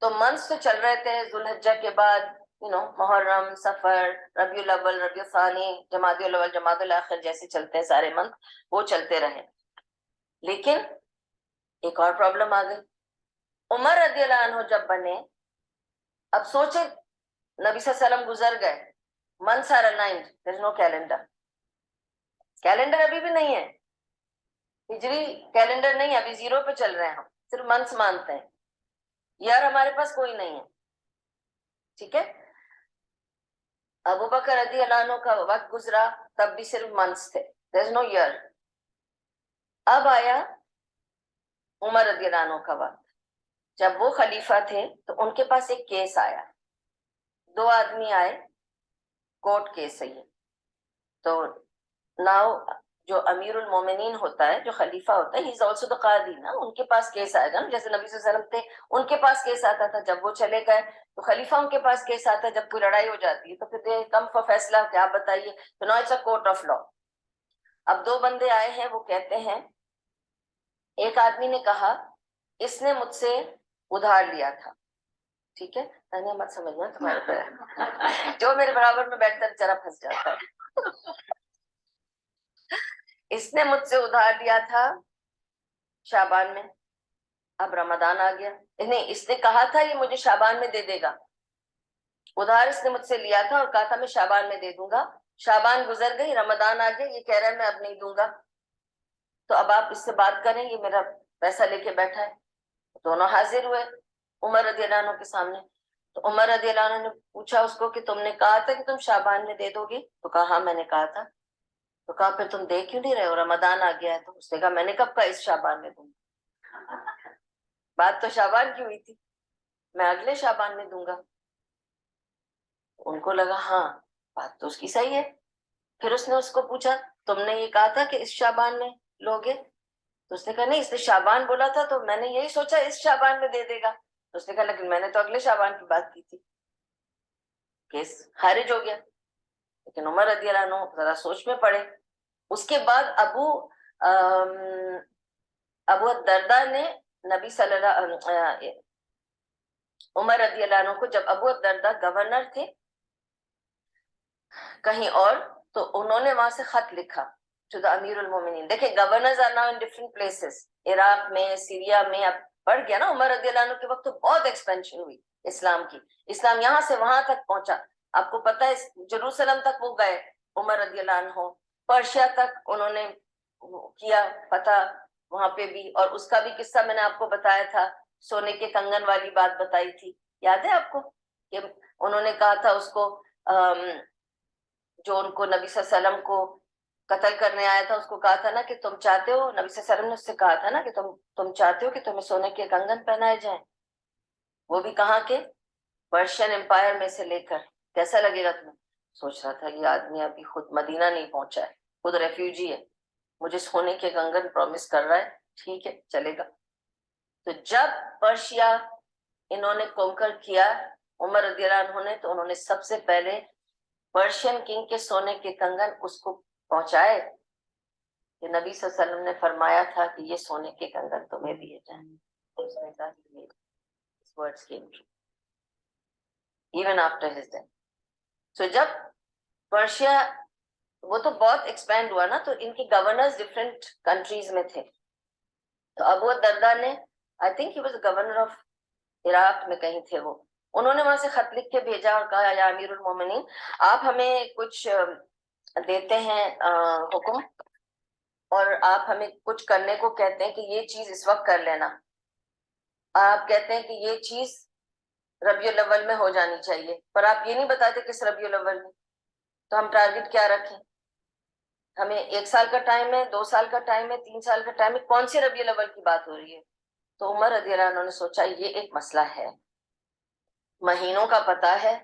تو منتھس تو چل رہے تھے، ذوالحجہ کے بعد محرم، سفر، ربیع الاول، ربیع الثانی، جمادی الاول، جمادی الاخر، جیسے چلتے ہیں سارے منتھ وہ چلتے رہے. لیکن ایک اور پرابلم آ گئی. عمر رضی اللہ عنہ جب بنے، اب سوچے نبی صلی اللہ علیہ وسلم گزر گئے، months are aligned, there is no calendar. Calendar ابھی بھی نہیں ہے، ہجری کیلنڈر نہیں ہے، ابھی 0 پہ چل رہے ہیں، ہم صرف منتھس مانتے ہیں. یار ہمارے پاس کوئی نہیں ہے. ٹھیک ہے. ابو بکر رضی اللہ عنہ کا وقت گزرا تب بھی صرف منتھس تھے, there is no year. اب آیا عمر رضی اللہ عنہ کا وقت, جب وہ خلیفہ تھے تو ان کے پاس ایک کیس آیا, 2 آدمی آئے, کورٹ کیس ہے یہ. تو ناؤ جو امیر المومنین ہوتا ہے, جو خلیفہ ہوتا ہے, ہی از آلسو دا قاضی نا, ان کے پاس کیس آئے گا نا, جیسے نبی صلی اللہ علیہ وسلم تھے, ان کے پاس کیس آتا تھا, جب وہ چلے گئے تو خلیفہ ان کے پاس کیس آتا ہے, جب کوئی لڑائی ہو جاتی ہے تو پھر دے کم فور فیصلہ کہ آپ بتائیے, تو now it's a court of law. اب 2 بندے آئے ہیں, وہ کہتے ہیں, ایک آدمی نے کہا اس نے مجھ سے ادھار لیا تھا, ٹھیک ہے, تانیہ مت سمجھنا تمہارے پر, جو میرے برابر میں بیٹھتا ہے بیچارہ پھنس جاتا ہے. اس نے مجھ سے ادھار لیا تھا شعبان میں, اب رمضان آ گیا, نہیں اس نے کہا تھا یہ مجھے شعبان میں دے دے گا, ادھار اس نے مجھ سے لیا تھا اور کہا تھا میں شعبان میں دے دوں گا, شعبان گزر گئی, رمضان آ گیا, یہ کہہ رہا ہے میں اب نہیں دوں گا, تو اب آپ اس سے بات کریں, یہ میرا پیسہ لے کے بیٹھا ہے. دونوں حاضر ہوئے عمر رضی اللہ عنہ کے سامنے. تو عمر رضی اللہ عنہ نے پوچھا اس کو کہ تم نے کہا تھا کہ تم شعبان میں دے دو گی, تو کہا ہاں میں نے کہا تھا. تو کہا پھر تم دے کیوں نہیں رہے ہو, رمضان آ گیا ہے. تو اس نے کہا میں نے کب کہا اس شعبان میں دوں گا, بات تو شعبان کی ہوئی تھی, میں اگلے شعبان میں دوں گا. ان کو لگا ہاں بات تو اس کی صحیح ہے. پھر اس نے اس کو پوچھا تم نے یہ کہا تھا کہ اس شعبان میں لوگے, تو اس نے کہا نہیں اس نے شعبان بولا تھا تو میں نے یہی سوچا اس شعبان میں دے دے گا. تو اس نے کہا لیکن میں نے تو اگلے شعبان کی بات کی تھی. کیس خارج ہو گیا. لیکن عمر رضی اللہ عنہ ذرا سوچ میں پڑے. اس کے بعد ابو الدرداء نے نبی صلی اللہ عمر رضی اللہ عنہ کو, جب ابو الدرداء گورنر تھے کہیں اور, تو انہوں نے وہاں سے خط لکھا ٹو دا امیر المومنین. دیکھیں governors are now in different places, Iraq میں, سیریا میں, اب بڑھ گیا نا. عمر رضی اللہ عنہ کے وقت تو بہت ایکسپینشن ہوئی اسلام کی, اسلام یہاں سے وہاں تک پہنچا. آپ کو پتہ ہے جروسلم تک وہ گئے عمر رضی اللہ عنہ, پرشیا تک انہوں نے کیا فتح وہاں پہ بھی. اور اس کا بھی قصہ میں نے آپ کو بتایا تھا, سونے کے کنگن والی بات بتائی تھی, یاد ہے آپ کو, کہ انہوں نے کہا تھا اس کو جو ان کو نبی صلی اللہ علیہ وسلم کو قتل کرنے آیا تھا, اس کو کہا تھا نا کہ تم چاہتے ہو, نبی صلی اللہ علیہ وسلم نے اس سے کہا تھا نا کہ تم چاہتے ہو کہ تمہیں سونے کے کنگن پہنائے جائیں, وہ بھی کہاں کے, پرشین امپائر میں سے لے کر. کیسا لگے گا تمہیں؟ سوچ رہا تھا یہ آدمی ابھی خود مدینہ نہیں پہنچا ہے, خود ریفیوجی ہے, مجھے سونے کے کنگن پرومس کر رہا ہے, ٹھیک ہے چلے گا. تو جب پرشیا انہوں نے کونکر کیا عمر رضی اللہ عنہ نے, تو انہوں نے سب سے پہلے پرشین کنگ کے سونے کے کنگن اس کو پہنچائے کہ نبی صلی اللہ علیہ وسلم نے فرمایا تھا کہ یہ سونے کے کنگن تمہیں دیے جائیں. Even after his death. So جب پرشیا وہ تو بہت ایکسپینڈ ہوا نا, تو ان کے گورنرز ڈفرینٹ کنٹریز میں تھے. تو ابو الدرداء نے, I think he was governor of Iraq میں کہیں تھے وہ, انہوں نے وہاں سے خط لکھ کے بھیجا اور کہا یا امیر المومنین آپ ہمیں کچھ دیتے ہیں حکم, اور آپ ہمیں کچھ کرنے کو کہتے ہیں کہ یہ چیز اس وقت کر لینا. آپ کہتے ہیں کہ یہ چیز ربیع الاول میں ہو جانی چاہیے, پر آپ یہ نہیں بتاتے کس ربیع الاول میں, تو ہم ٹارگٹ کیا رکھیں, ہمیں 1 سال کا ٹائم ہے, 2 سال کا ٹائم ہے, 3 سال کا ٹائم ہے, کون سی ربیع الاول کی بات ہو رہی ہے. تو عمر رضی اللہ عنہ نے سوچا یہ ایک مسئلہ ہے, مہینوں کا پتہ ہے,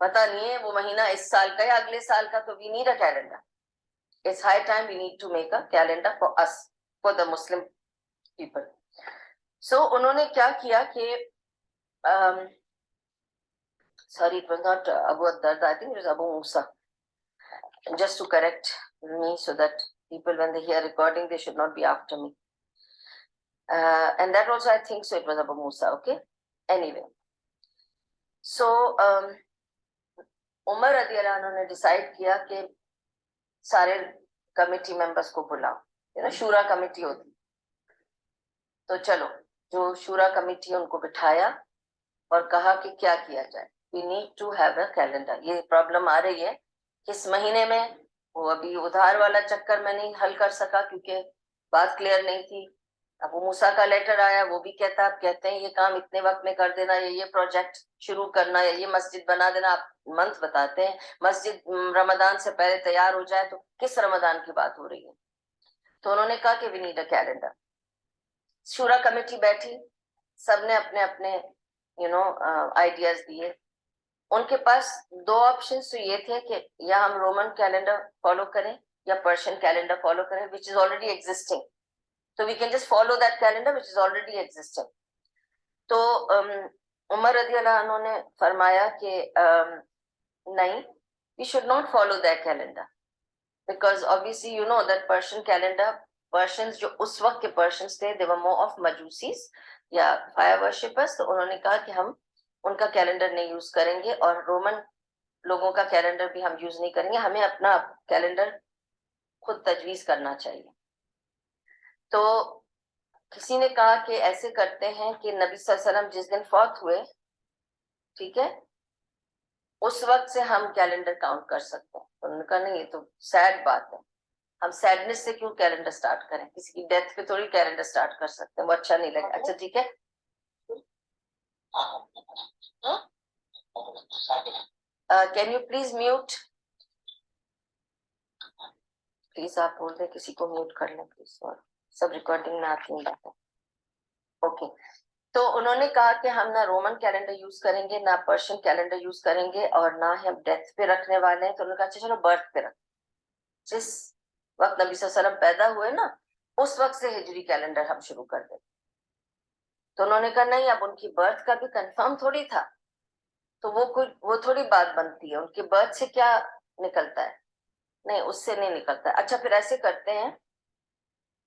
پتہ نہیں ہے وہ مہینہ اس سال کا یا اگلے سال کا, تو we need a calendar. It's high time we need to make a calendar for us, for the Muslim people. So انہوں نے کیا کیا کہ sorry, it was not Abu Darda, I think it was Abu Musa. Just to correct me so that people when they hear recording they should not be after me. And that also I think so it was Abu Musa, okay? Anyway. So عمر رضی اللہ عنہ نے decide کیا کہ سارے committee members کو بلاؤ, شورا کمیٹی ہوتی, تو چلو جو شورا کمیٹی ان کو بٹھایا اور کہا کہ کیا کیا جائے, we need to have a calendar. یہ پرابلم آ رہی ہے کس مہینے میں, وہ ابھی ادھار والا چکر میں نہیں حل کر سکا کیونکہ بات کلیئر نہیں تھی, ابو موسیٰ کا لیٹر آیا, وہ بھی کہتا, آپ کہتے ہیں یہ کام اتنے وقت میں کر دینا, یہ پروجیکٹ شروع کرنا, یا یہ مسجد بنا دینا, آپ منتھ بتاتے ہیں, مسجد رمضان سے پہلے تیار ہو جائے, تو کس رمضان کی بات ہو رہی ہے؟ تو انہوں نے کہا کہ وی نیڈ اے کیلنڈر. شورا کمیٹی بیٹھی, سب نے اپنے اپنے آئیڈیاز دیے. ان کے پاس دو آپشنز تو یہ تھے کہ یا ہم رومن کیلنڈر فالو کریں یا پرشین کیلنڈر فالو کریں, which is already existing. So we can just follow that calendar which is already existing. تو عمر رضی اللہ عنہ نے فرمایا کہ نہیں, we should not follow that calendar because obviously you know that Persian calendar, Persians جو اس وقت کے Persians تھے, they were more of Majusis یا fire worshippers. تو انہوں نے کہا کہ ہم ان کا کیلنڈر نہیں یوز کریں گے اور رومن لوگوں کا کیلنڈر بھی ہم یوز نہیں کریں گے, ہمیں اپنا کیلنڈر خود تجویز کرنا چاہیے. تو کسی نے کہا کہ ایسے کرتے ہیں کہ نبی صلی اللہ علیہ وسلم جس دن فوت ہوئے, ٹھیک ہے, اس وقت سے ہم کیلنڈر کاؤنٹ کر سکتے ہیں. انہوں نے کہا نہیں, یہ تو سیڈ بات ہے, ہم سیڈنس سے کیوں کیلنڈر سٹارٹ کریں, کسی کی ڈیتھ پہ تھوڑی کیلنڈر سٹارٹ کر سکتے ہیں, وہ اچھا نہیں لگا. اچھا ٹھیک ہے, can you please mute, please آپ بول دیں کسی کو میوٹ کر لیں پلیز, اور سب ریکارڈنگ میں آتی ہیں باتیں. اوکے, تو انہوں نے کہا کہ ہم نہ رومن کیلنڈر یوز کریں گے, نہ پرشین کیلنڈر یوز کریں گے, اور نہ ہی ہم ڈیتھ پہ رکھنے والے ہیں. تو انہوں نے کہا اچھا چلو برتھ پہ رکھ, جس وقت نبی صلی اللہ علیہ وسلم پیدا ہوئے نا, اس وقت سے ہجری کیلنڈر ہم شروع کر دیں. تو انہوں نے کہا نہیں, اب ان کی برتھ کا بھی کنفرم تھوڑی تھا, تو وہ تھوڑی بات بنتی ہے, ان کے برتھ سے کیا نکلتا ہے, نہیں اس سے نہیں نکلتا. اچھا پھر ایسے کرتے ہیں,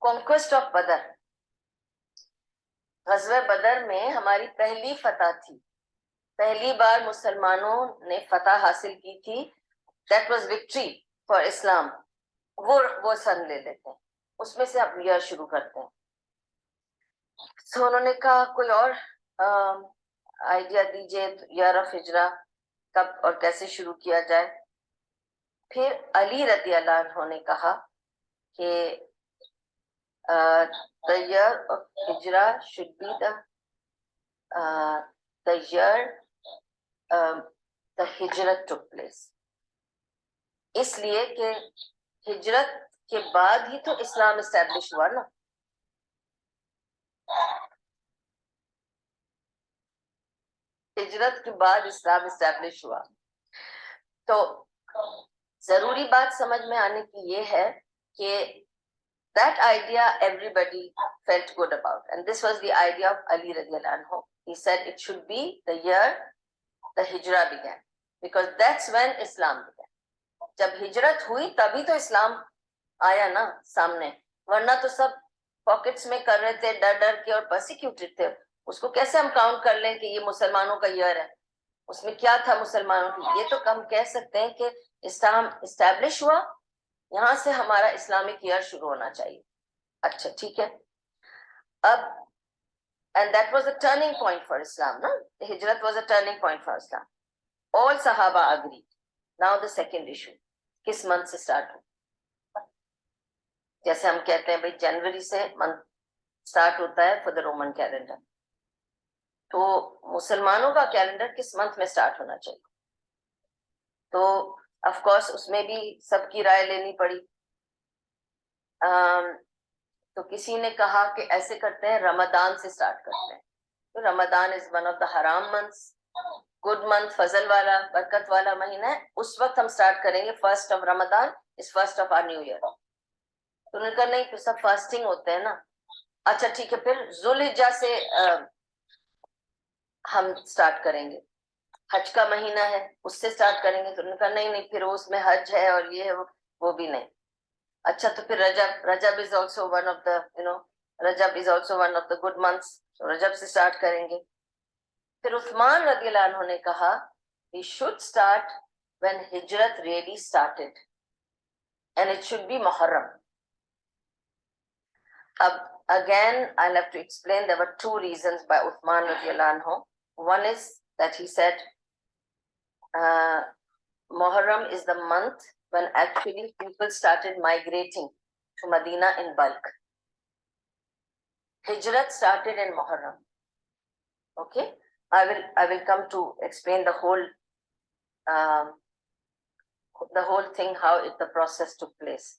کانکویسٹ آف بدر, غزوہ بدر میں ہماری پہلی فتح تھی, پہلی بار مسلمانوں نے فتح حاصل کی تھی, دیٹ واز وکٹری فار اسلام. وہ سن لے لیتے ہیں, اس میں سے اب ایئر شروع کرتے ہیں. سو انہوں نے کہا کوئی اور آئیڈیا دیجیے, ایئر آف ہجرا کب اور کیسے شروع کیا جائے. پھر علی رضی اللہ عنہ نے کہا کہ the year of hijra should be the year the hijrat took place. اس لیے کہ ہجرت کے بعد ہی تو اسلام اسٹیبلش ہوا نا. ہجرت کے بعد اسلام اسٹیبلش ہوا. تو ضروری بات سمجھ میں آنے کی یہ ہے کہ that idea everybody felt good about, and this was the idea of Ali radiallahu anhu. He said it should be the year the hijrah began, because that's when Islam began. جب ہجرت ہوئی تبھی تو اسلام آیا نا سامنے, ورنہ تو سب پاکٹس میں کر رہے تھے ڈر ڈر کے اور پرسیکیوٹڈ تھے. اس کو کیسے ہم کاؤنٹ کر لیں کہ یہ مسلمانوں کا ایئر ہے, اس میں کیا تھا مسلمانوں کی. یہ تو ہم کہہ سکتے ہیں کہ اسلام اسٹیبلش ہوا, یہاں سے ہمارا اسلامک ایئر شروع ہونا چاہیے. اچھا ٹھیک ہے, اب and that was a turning point for Islam, no? The hijrat was a turning point for Islam. All Sahaba agreed. Now the second issue, کس منتھ سے اسٹارٹ ہو. جیسے ہم کہتے ہیں بھائی جنوری سے منتھ اسٹارٹ ہوتا ہے فور دا رومن کیلنڈر, تو مسلمانوں کا کیلنڈر کس منتھ میں اسٹارٹ ہونا چاہیے. تو آف کورس اس میں بھی سب کی رائے لینی پڑی. تو کسی نے کہا کہ ایسے کرتے ہیں رمضان سے اسٹارٹ کرتے ہیں. تو رمضان از ون آف دا حرام منتھس, گڈ منتھ, فضل والا برکت والا مہینہ ہے, اس وقت ہم اسٹارٹ کریں گے. First of Ramadan is first of our new year. تو انہوں نے کہا نہیں, پھر سب فاسٹنگ ہوتے ہیں نا. اچھا ٹھیک ہے, پھر ذوالحجہ سے ہم اسٹارٹ کریں گے, حج کا مہینہ ہے اس سے اسٹارٹ کریں گے. تو انہوں نے کہا نہیں, پھر اس میں حج ہے اور یہ ہے وہ بھی نہیں. اچھا تو پھر رجب is also one of the Rajab is also one of the good months, so رجب سے اسٹارٹ کریں گے. پھر عثمان رضی اللہ عنہ نے کہا we should start when ہجرت really started and it should be Muharram. اب again I'll have to explain, there were two reasons by Uthman رضی اللہ عنہ. One is that he said Muharram is the month when actually people started migrating to Medina in bulk. Hijrat started in Muharram. Okay, I will come to explain the whole thing, how the process took place.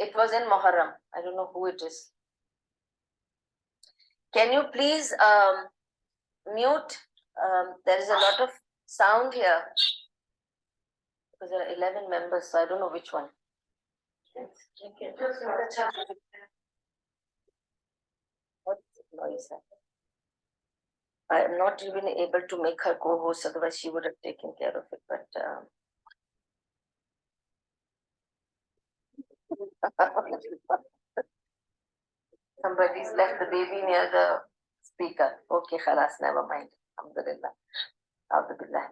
It was in Muharram. I don't know who it is. Can you please mute? There is a lot of sound here. Because there are 11 members, so I don't know which one. What noise? I am not even able to make her co-host, otherwise she would have taken care of it. But somebody's left the baby near the speaker. Okay, khalas, never mind. Alhamdulillah. Alhamdulillah.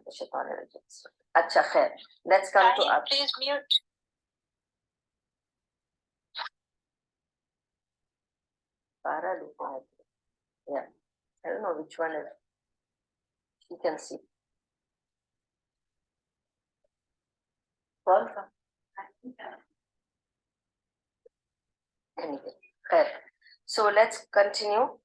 Acha khair. Let's come to us. Please mute. Yeah, I don't know which one is. You can see. Anyway, khair. So let's continue.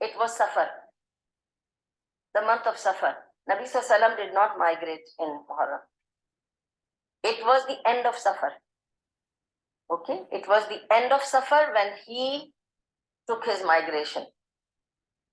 it was Safar, the month of Safar. Nabi Sallallahu Alaihi Wasallam did not migrate in Muharram. It was the end of Safar. Okay, it was the end of Safar when he took his migration.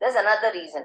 There's another reason.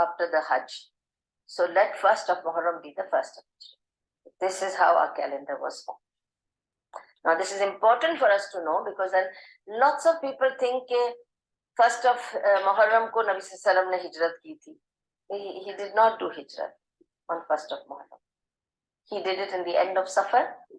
after the Hajj. So let first of Muharram be the first of Hajj. This is how our calendar was formed. Now this is important for us to know, because then lots of people think ke first of Muharram ko Nabi sallallahu alaihi wasallam ne hijrat ki thi. He did not do hijrat on first of Muharram. He did it in the end of Safar.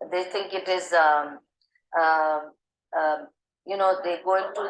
They think it is you know, they go into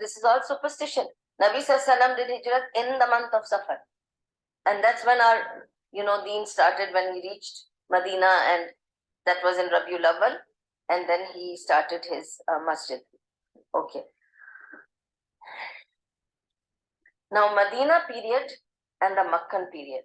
this is all superstition. Nabi sallallahu alaihi wasallam did hijrat in the month of Safar, and that's when our, you know, deen started, when he reached Medina, and that was in Rabiul Awwal, and then he started his masjid. Okay. Now Medina period and the Makkan period,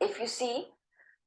If you see,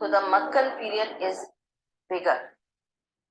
so the Makkan period is bigger.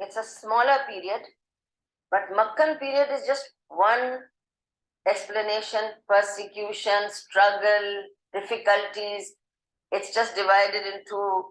it's a smaller period, but Makkan period is just one explanation: persecution, struggle, difficulties. It's just divided into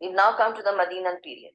We now come to the Medinan period.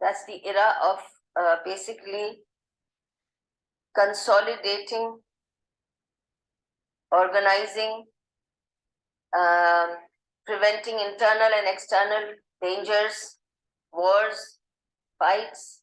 that's the era of basically consolidating, organizing, preventing internal and external dangers, wars, fights,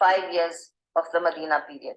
5 years of the Medina period.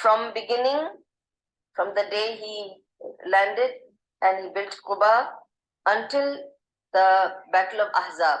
from beginning, from the day he landed and he built Quba until the Battle of Ahzab.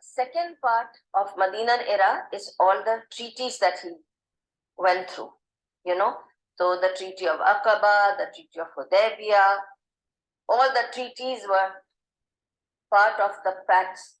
Second part of Medinan era is all the treaties that he went through, you know. So the Treaty of Aqaba, the Treaty of Hudaybiyah, all the treaties were part of the pacts.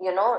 you know,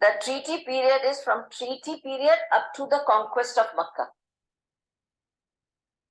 The treaty period is from treaty period up to the conquest of Makkah.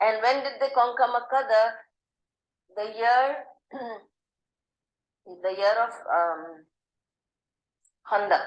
And when did they conquer Makkah? The year of Khandaq.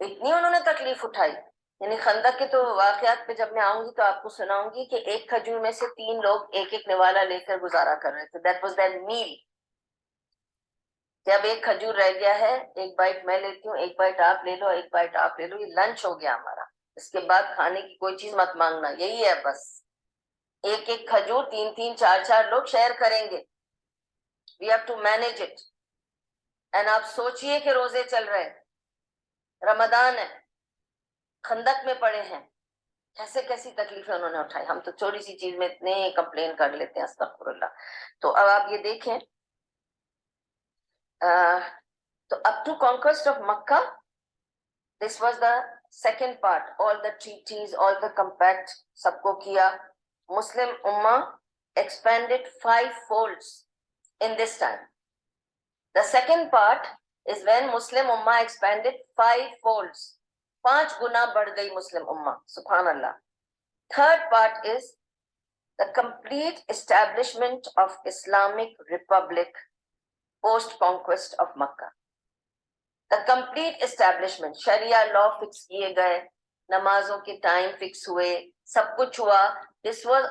اتنی انہوں نے تکلیف اٹھائی. یعنی خندق کے تو واقعات پہ جب میں آؤں گی تو آپ کو سناؤں گی کہ ایک کھجور میں سے 3 لوگ ایک ایک نوالا لے کر گزارا کر رہے تھے. دیٹ واز دیئر میل. جب ایک کھجور رہ گیا ہے, ایک بائٹ میں لیتی ہوں, ایک بائٹ آپ لے لو, ایک بائٹ آپ لے لو, یہ لنچ ہو گیا ہمارا. اس کے بعد کھانے کی کوئی چیز مت مانگنا, یہی ہے بس. ایک ایک کھجور 3 4 لوگ شیئر کریں گے. We have to manage it. And آپ سوچئے کہ روزے چل رہے, رمضان ہے, خندق میں پڑے ہیں, کیسے کیسی تکلیفیں انہوں نے اٹھائی. ہم تو چھوٹی سی چیز میں اتنے کمپلین کر لیتے ہیں, استغفر اللہ. تو اب آپ یہ دیکھیں, تو up to conquest of Makkah, this was the second part. All the treaties, all the compact, سب کو کیا. Muslim Ummah expanded 5 folds in this time. The second part is when Muslim Ummah expanded 5 folds. 5 گنا بڑھ گئی مسلم امہ, سبحان اللہ. Third part is the complete establishment of Islamic Republic post conquest of Makkah. The complete establishment, شریعہ law fix کیے گئے, نمازوں کے ٹائم فکس ہوئے, سب کچھ ہوا. This was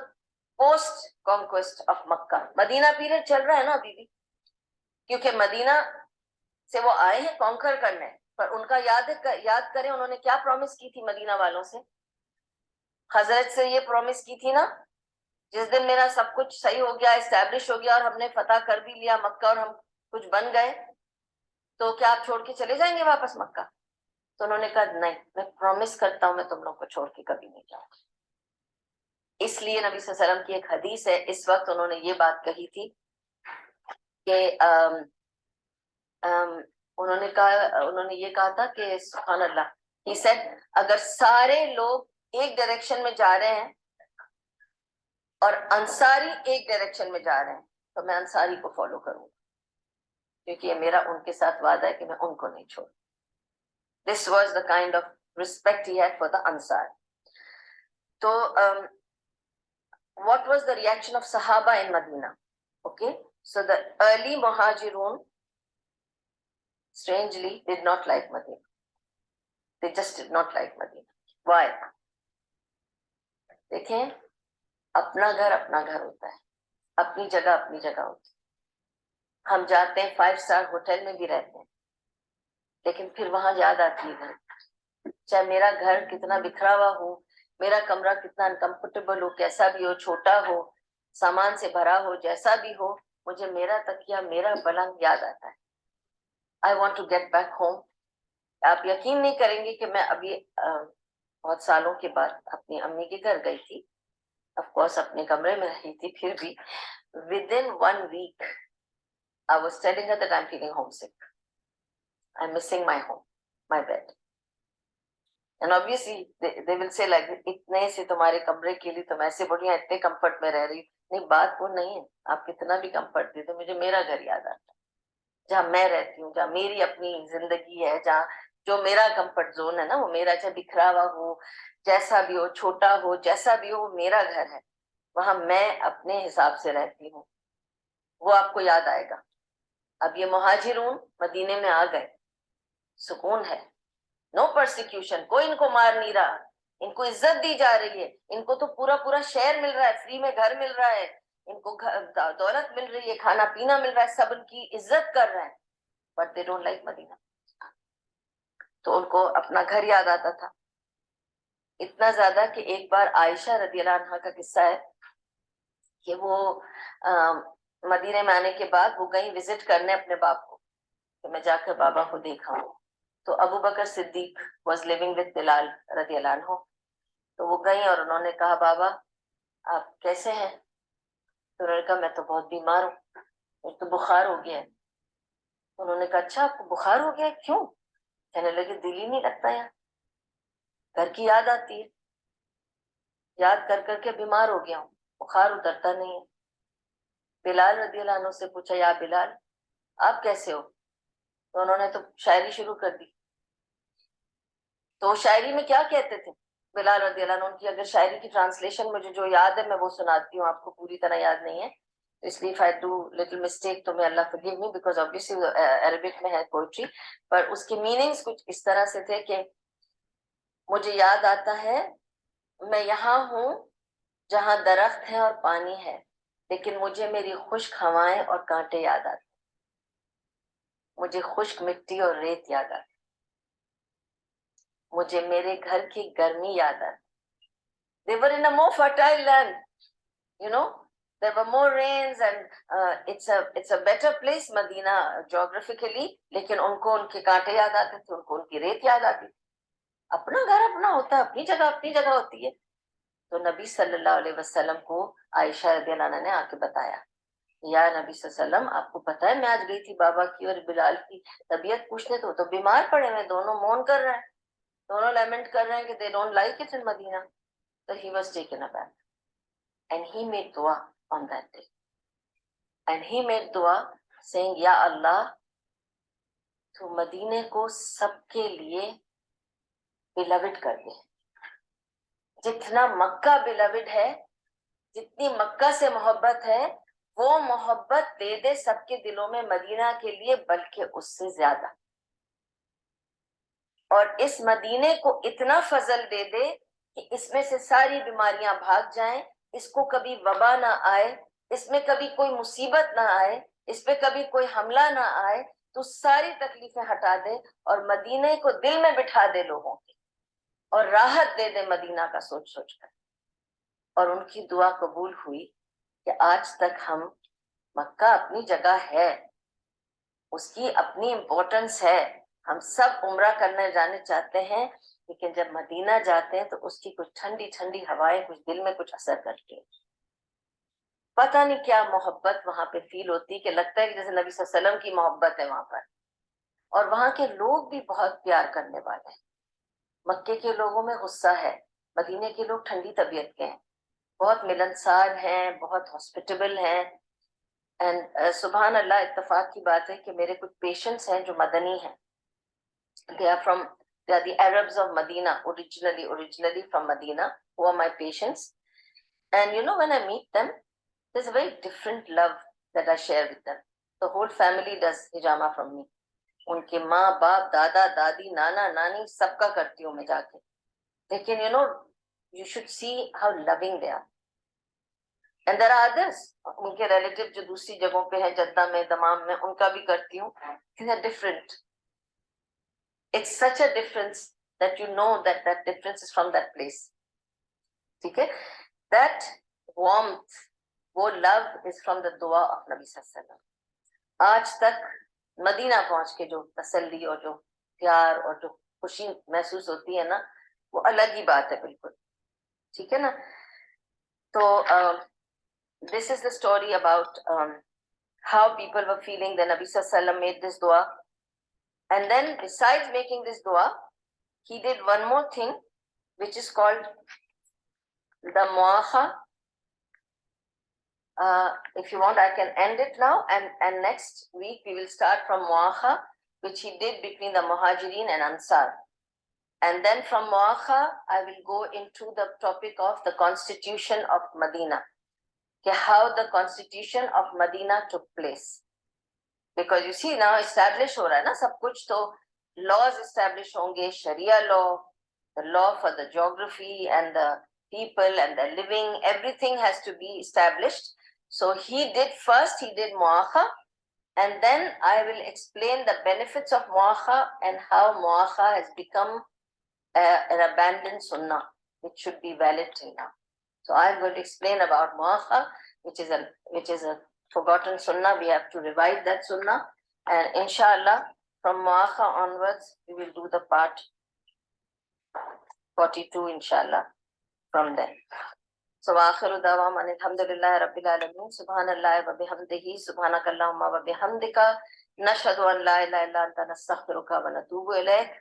post conquest of Makkah. Medina period چل رہا ہے نا ابھی بھی, کیونکہ مدینہ سے وہ آئے ہیں کانکر کرنے. پر ان کا یاد کریں انہوں نے کیا پرومس کی تھی مدینہ والوں سے. حضرت سے یہ پرومس کی تھی نا, جس دن میرا سب کچھ صحیح ہو گیا, اسٹیبلش ہو گیا, اور ہم نے فتح کر بھی لیا مکہ, اور ہم کچھ بن گئے, تو کیا آپ چھوڑ کے چلے جائیں گے واپس مکہ؟ تو انہوں نے کہا نہیں, میں پرومس کرتا ہوں میں تم لوگ کو چھوڑ کے کبھی نہیں جاؤں. اس لیے نبی صلی اللہ علیہ وسلم کی ایک حدیث ہے, اس وقت انہوں نے یہ بات کہی تھی کہ انہوں نے یہ کہا تھا کہ سبحان اللہ, he said اگر سارے لوگ ایک ڈائریکشن میں جا رہے ہیں اور انصاری ایک ڈائریکشن میں جا رہے ہیں تو میں انصاری کو فالو کروں گا, کیونکہ یہ میرا ان کے ساتھ وعدہ ہے کہ میں ان کو نہیں چھوڑوں. This was the kind of respect he had for the Ansar. So, what was the reaction of Sahaba in Medina? Okay, so the early Muhajirun strangely did not like Medina. They just did not like Medina. Why? دیکھیں, اپنا گھر ہوتا ہے, اپنی جگہ ہوتی ہے. ہم جاتے ہیں 5 اسٹار ہوٹل میں بھی رہتے ہیں, لیکن پھر وہاں یاد آتی ہے گھر. چاہے میرا گھر کتنا بکھرا ہوا ہو, میرا کمرہ کتنا انکمفرٹیبل ہو, کیسا بھی ہو, چھوٹا ہو, سامان سے بھرا ہو, جیسا بھی ہو, مجھے میرا تکیہ, میرا پلنگ یاد آتا ہے. I want to get back home. آپ یقین نہیں کریں گے کہ میں ابھی بہت سالوں کے بعد اپنی امی کے گھر گئی تھی. آف کورس اپنے کمرے میں رہی تھی, پھر بھی within 1 week I was telling her that I'm feeling homesick. I'm missing my home, my bed. And obviously they will say like, اتنے سے تمہارے کمرے کے لیے تم ایسے بڑھیا اتنے کمفرٹ میں رہ رہی. نہیں, بات وہ نہیں ہے, آپ کتنا بھی کمفرٹ دے دو, مجھے میرا گھر یاد آتا ہے, جہاں میں رہتی ہوں, جہاں میری اپنی زندگی ہے, جہاں جو میرا کمفرٹ زون ہے نا, وہ میرا چاہے بکھرا ہوا ہو, جیسا بھی ہو, چھوٹا ہو, جیسا بھی ہو, وہ میرا گھر ہے, وہاں میں اپنے حساب سے رہتی ہوں, وہ آپ کو یاد آئے گا. اب یہ مہاجرون مدینے میں آ گئے, سکون ہے, نو پرسیکیوشن, کوئی ان کو مار نہیں رہا, ان کو عزت دی جا رہی ہے, ان کو تو پورا شہر مل رہا ہے, فری میں گھر مل رہا ہے, ان کو دولت مل رہی ہے, کھانا پینا مل رہا ہے, سب ان کی عزت کر رہے ہیں. بٹ دے ڈونٹ لائک مدینہ. تو ان کو اپنا گھر یاد آتا تھا, اتنا زیادہ کہ ایک بار عائشہ رضی اللہ عنہا کا قصہ ہے کہ وہ مدینے میں آنے کے بعد وہ گئی وزٹ کرنے اپنے باپ کو, کہ میں جا کر بابا کو دیکھا ہوں. تو ابو بکر صدیق واز لیونگ وتھ بلال رضی اللہ عنہ. تو وہ گئی اور انہوں نے کہا بابا آپ کیسے ہیں؟ تو انہوں نے کہا میں تو بہت بیمار ہوں, مجھے تو بخار ہو گیا ہے. انہوں نے کہا اچھا آپ کو بخار ہو گیا ہے, کیوں؟ کہنے لگے دل ہی نہیں لگتا یہاں, گھر کی یاد آتی ہے, یاد کر کر کے بیمار ہو گیا ہوں, بخار اترتا نہیں ہے. بلال رضی اللہ عنہ سے پوچھا یا بلال آپ کیسے ہو؟ تو انہوں نے تو شاعری شروع کر دی. تو شاعری میں کیا کہتے تھے بلال رضی اللہ عنہ کی؟ اگر شاعری کی ٹرانسلیشن مجھے جو یاد ہے میں وہ سناتی ہوں آپ کو, پوری طرح یاد نہیں ہے. اس لیے if I do little mistake تو میں اللہ forgive me because obviously Arabic میں ہے poetry, پر اس کے meanings کچھ اس طرح سے تھے کہ مجھے یاد آتا ہے میں یہاں ہوں جہاں درخت ہے اور پانی ہے، لیکن مجھے میری خشک ہوائیں اور کانٹے یاد آتے، مجھے خشک مٹی اور ریت یاد آتی، مجھے میرے گھر کی گرمی یاد آتی. They were in a more fertile land, you know, there were more rains and it's a better place Medina geographically، لیکن ان کو ان کے کانٹے یاد آتے تھے، ان کو ان کی ریت یاد آتی تھی. اپنا گھر اپنا ہوتا ہے، اپنی جگہ ہوتی ہے. تو نبی صلی اللہ علیہ وسلم کو عائشہ رضی اللہ عنہا نے آ کے بتایا، یا نبی صلی اللہ علیہ وسلم آپ کو پتا ہے میں آج گئی تھی بابا کی اور بلال کی طبیعت پوچھنے، تو بیمار پڑے ہوئے، دونوں مون کر رہے ہیں، دونوں لیمنٹ کر رہے ہیں کہ they don't like it in Medina. So he was taken aback and he made dua on that day, and he made dua saying یا اللہ تو مدینے کو سب کے لیے beloved کر دے، جتنا مکہ beloved ہے، جتنی مکہ سے محبت ہے وہ محبت دے دے سب کے دلوں میں مدینہ کے لیے، بلکہ اس سے زیادہ، اور اس مدینے کو اتنا فضل دے دے کہ اس میں سے ساری بیماریاں بھاگ جائیں، اس کو کبھی وبا نہ آئے، اس میں کبھی کوئی مصیبت نہ آئے، اس پہ کبھی کوئی حملہ نہ آئے، تو ساری تکلیفیں ہٹا دے اور مدینے کو دل میں بٹھا دے لوگوں کے، اور راحت دے دے مدینہ کا سوچ سوچ کر. اور ان کی دعا قبول ہوئی کہ آج تک ہم، مکہ اپنی جگہ ہے، اس کی اپنی امپورٹنس ہے، ہم سب عمرہ کرنے جانے چاہتے ہیں، لیکن جب مدینہ جاتے ہیں تو اس کی کچھ ٹھنڈی ٹھنڈی ہوائیں کچھ دل میں کچھ اثر کرتی ہیں. پتہ نہیں کیا محبت وہاں پہ فیل ہوتی کہ لگتا ہے کہ جیسے نبی صلی اللہ علیہ وسلم کی محبت ہے وہاں پر. اور وہاں کے لوگ بھی بہت پیار کرنے والے ہیں. مکے کے لوگوں میں غصہ ہے، مدینے کے لوگ ٹھنڈی طبیعت کے ہیں، بہت ملنسار ہیں، بہت ہاسپٹیبل ہیں. اینڈ سبحان اللہ، اتفاق کی بات ہے کہ میرے کچھ پیشنٹس ہیں جو مدنی ہیں. They are the Arabs of Medina, originally from Medina, who are my patients. And you know, when I meet them, there's a very different love that I share with them. The whole family does hijama from me. ان کے ماں باپ دادا دادی نانا نانی سب کا کرتی ہوں میں جا کے. لیکن you know, you should see how loving they are. And there are others, ان کے ریلیٹیو جو دوسری جگہوں پہ ہیں، جدہ میں، دمام میں، ان کا بھی کرتی ہوں. They are different. It's such a difference that you know that that difference is from that place. ٹھیک ہے؟ That warmth, وہ love is from the dua of Nabi صلی اللہ علیہ وسلم. آج تک مدینہ پہنچ کے جو تسلی اور جو پیار اور جو خوشی محسوس ہوتی ہے نا، وہ الگ ہی بات ہے بالکل. ٹھیک ہے نا؟ تو this is the story about how people were feeling. The Nabi sallallahu alaihi wasallam made this dua, and then besides making this dua, he did one more thing, which is called the muakha. If you want, I can end it now, and next week we will start from muakha, which he did between the Muhajirin and Ansar. And then from muakha, I will go into the topic of the constitution of Medina. How the constitution of Medina took place. Because you see now established ho raha hai na sab kuch, to laws established honge, Sharia law, the law for the geography and the people and the living, everything has to be established. So he did muakha, and then I will explain the benefits of muakha and how muakha has become an abandoned sunnah, which should be valid till now. So I'm going to explain about muakha, which is a forgotten sunnah. We have to revive that sunnah, and inshallah from muakha onwards we will do the part 42 inshallah from there. So akhiru dawam alhamdulillahi rabbil alamin, subhanallahi wa bihamdihi, subhanakallahumma wa bihamdika, nashhadu an la ilaha illa anta, nastaghfiruka wa natubu ilayk.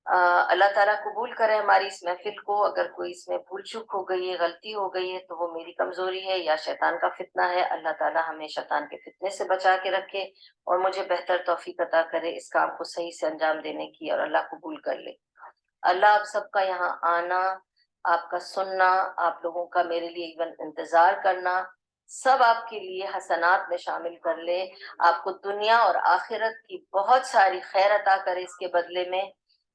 اللہ تعالیٰ قبول کرے ہماری اس محفل کو. اگر کوئی اس میں بھول چوک ہو گئی ہے، غلطی ہو گئی ہے، تو وہ میری کمزوری ہے یا شیطان کا فتنہ ہے. اللہ تعالیٰ ہمیں شیطان کے فتنے سے بچا کے رکھے اور مجھے بہتر توفیق عطا کرے اس کام کو صحیح سے انجام دینے کی، اور اللہ قبول کر لے. اللہ آپ سب کا یہاں آنا، آپ کا سننا، آپ لوگوں کا میرے لیے ایون انتظار کرنا سب آپ کے لیے حسنات میں شامل کر لے، آپ کو دنیا اور آخرت کی بہت ساری خیر عطا کرے اس کے بدلے میں،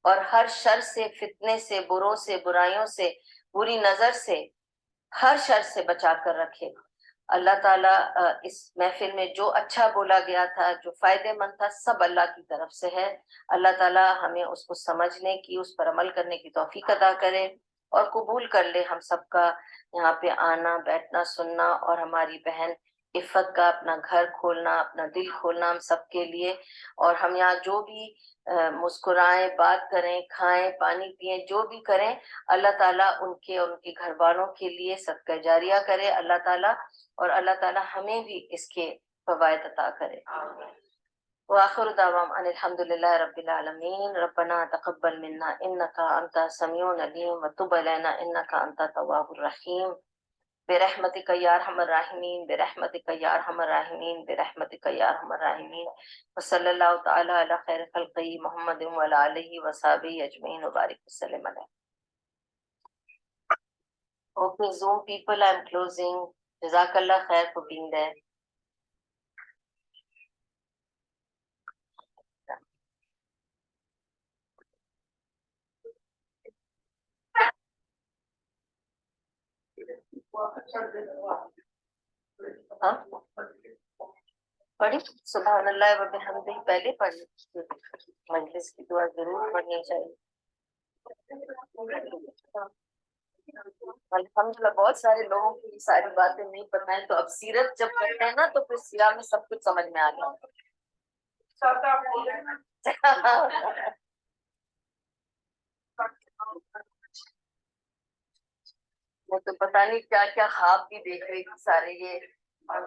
اور ہر شر سے، فتنے سے، بروں سے، برائیوں سے، بری نظر سے، ہر شر سے بچا کر رکھے۔ اللہ تعالیٰ اس محفل میں جو اچھا بولا گیا تھا، جو فائدے مند تھا، سب اللہ کی طرف سے ہے۔ اللہ تعالیٰ ہمیں اس کو سمجھنے کی، اس پر عمل کرنے کی توفیق عطا کرے، اور قبول کر لے ہم سب کا یہاں پہ آنا، بیٹھنا، سننا، اور ہماری بہن عفت کا اپنا گھر کھولنا، اپنا دل کھولنا ہم سب کے لیے۔ اور ہم یہاں جو بھی مسکرائیں، بات کریں، کھائیں، پانی پئیں، جو بھی کریں، اللہ تعالیٰ ان کے اور ان کے گھر والوں کے لیے صدقہ جاریہ کرے اللہ تعالیٰ، اور اللہ تعالیٰ ہمیں بھی اس کے فوائد عطا کرے۔ وآخر دعوانا ان الحمد للہ رب العالمین۔ ربنا تقبل منا انک انت السمیع العلیم وتب علینا انک انت التواب الرحیم، برحمتک یا ارحم الراحمین، برحمتک یا ارحم الراحمین، برحمتک یا ارحم الراحمین، وصلی اللہ تعالی علی خیر خلقہ محمد وعلی آلہ وصحبہ اجمعین وبارک وسلم علیہ۔ Okay, Zoom people, I'm closing. Jazakallah khair for being there. ہاں پڑھی سبحان اللہ و بحمدہ، پہلے پڑھی، مجلس کی دعا ضرور پڑھنی چاہیے۔ الحمدللہ بہت سارے لوگوں کو یہ ساری باتیں نہیں پتہ ہیں، تو اب سیرت جب کرتے ہیں نا تو پھر سیرت میں سب کچھ سمجھ میں آ گیا۔ میں تو پتہ نہیں کیا کیا خواب بھی دیکھ رہی تھی سارے، یہ اور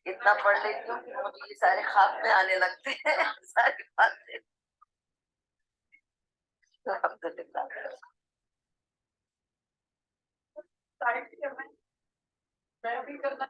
اتنا پڑھ لیتی ہوں کہ مجھے یہ سارے خواب میں آنے لگتے ہیں ساری باتیں۔ الحمدللہ میں بھی کرنا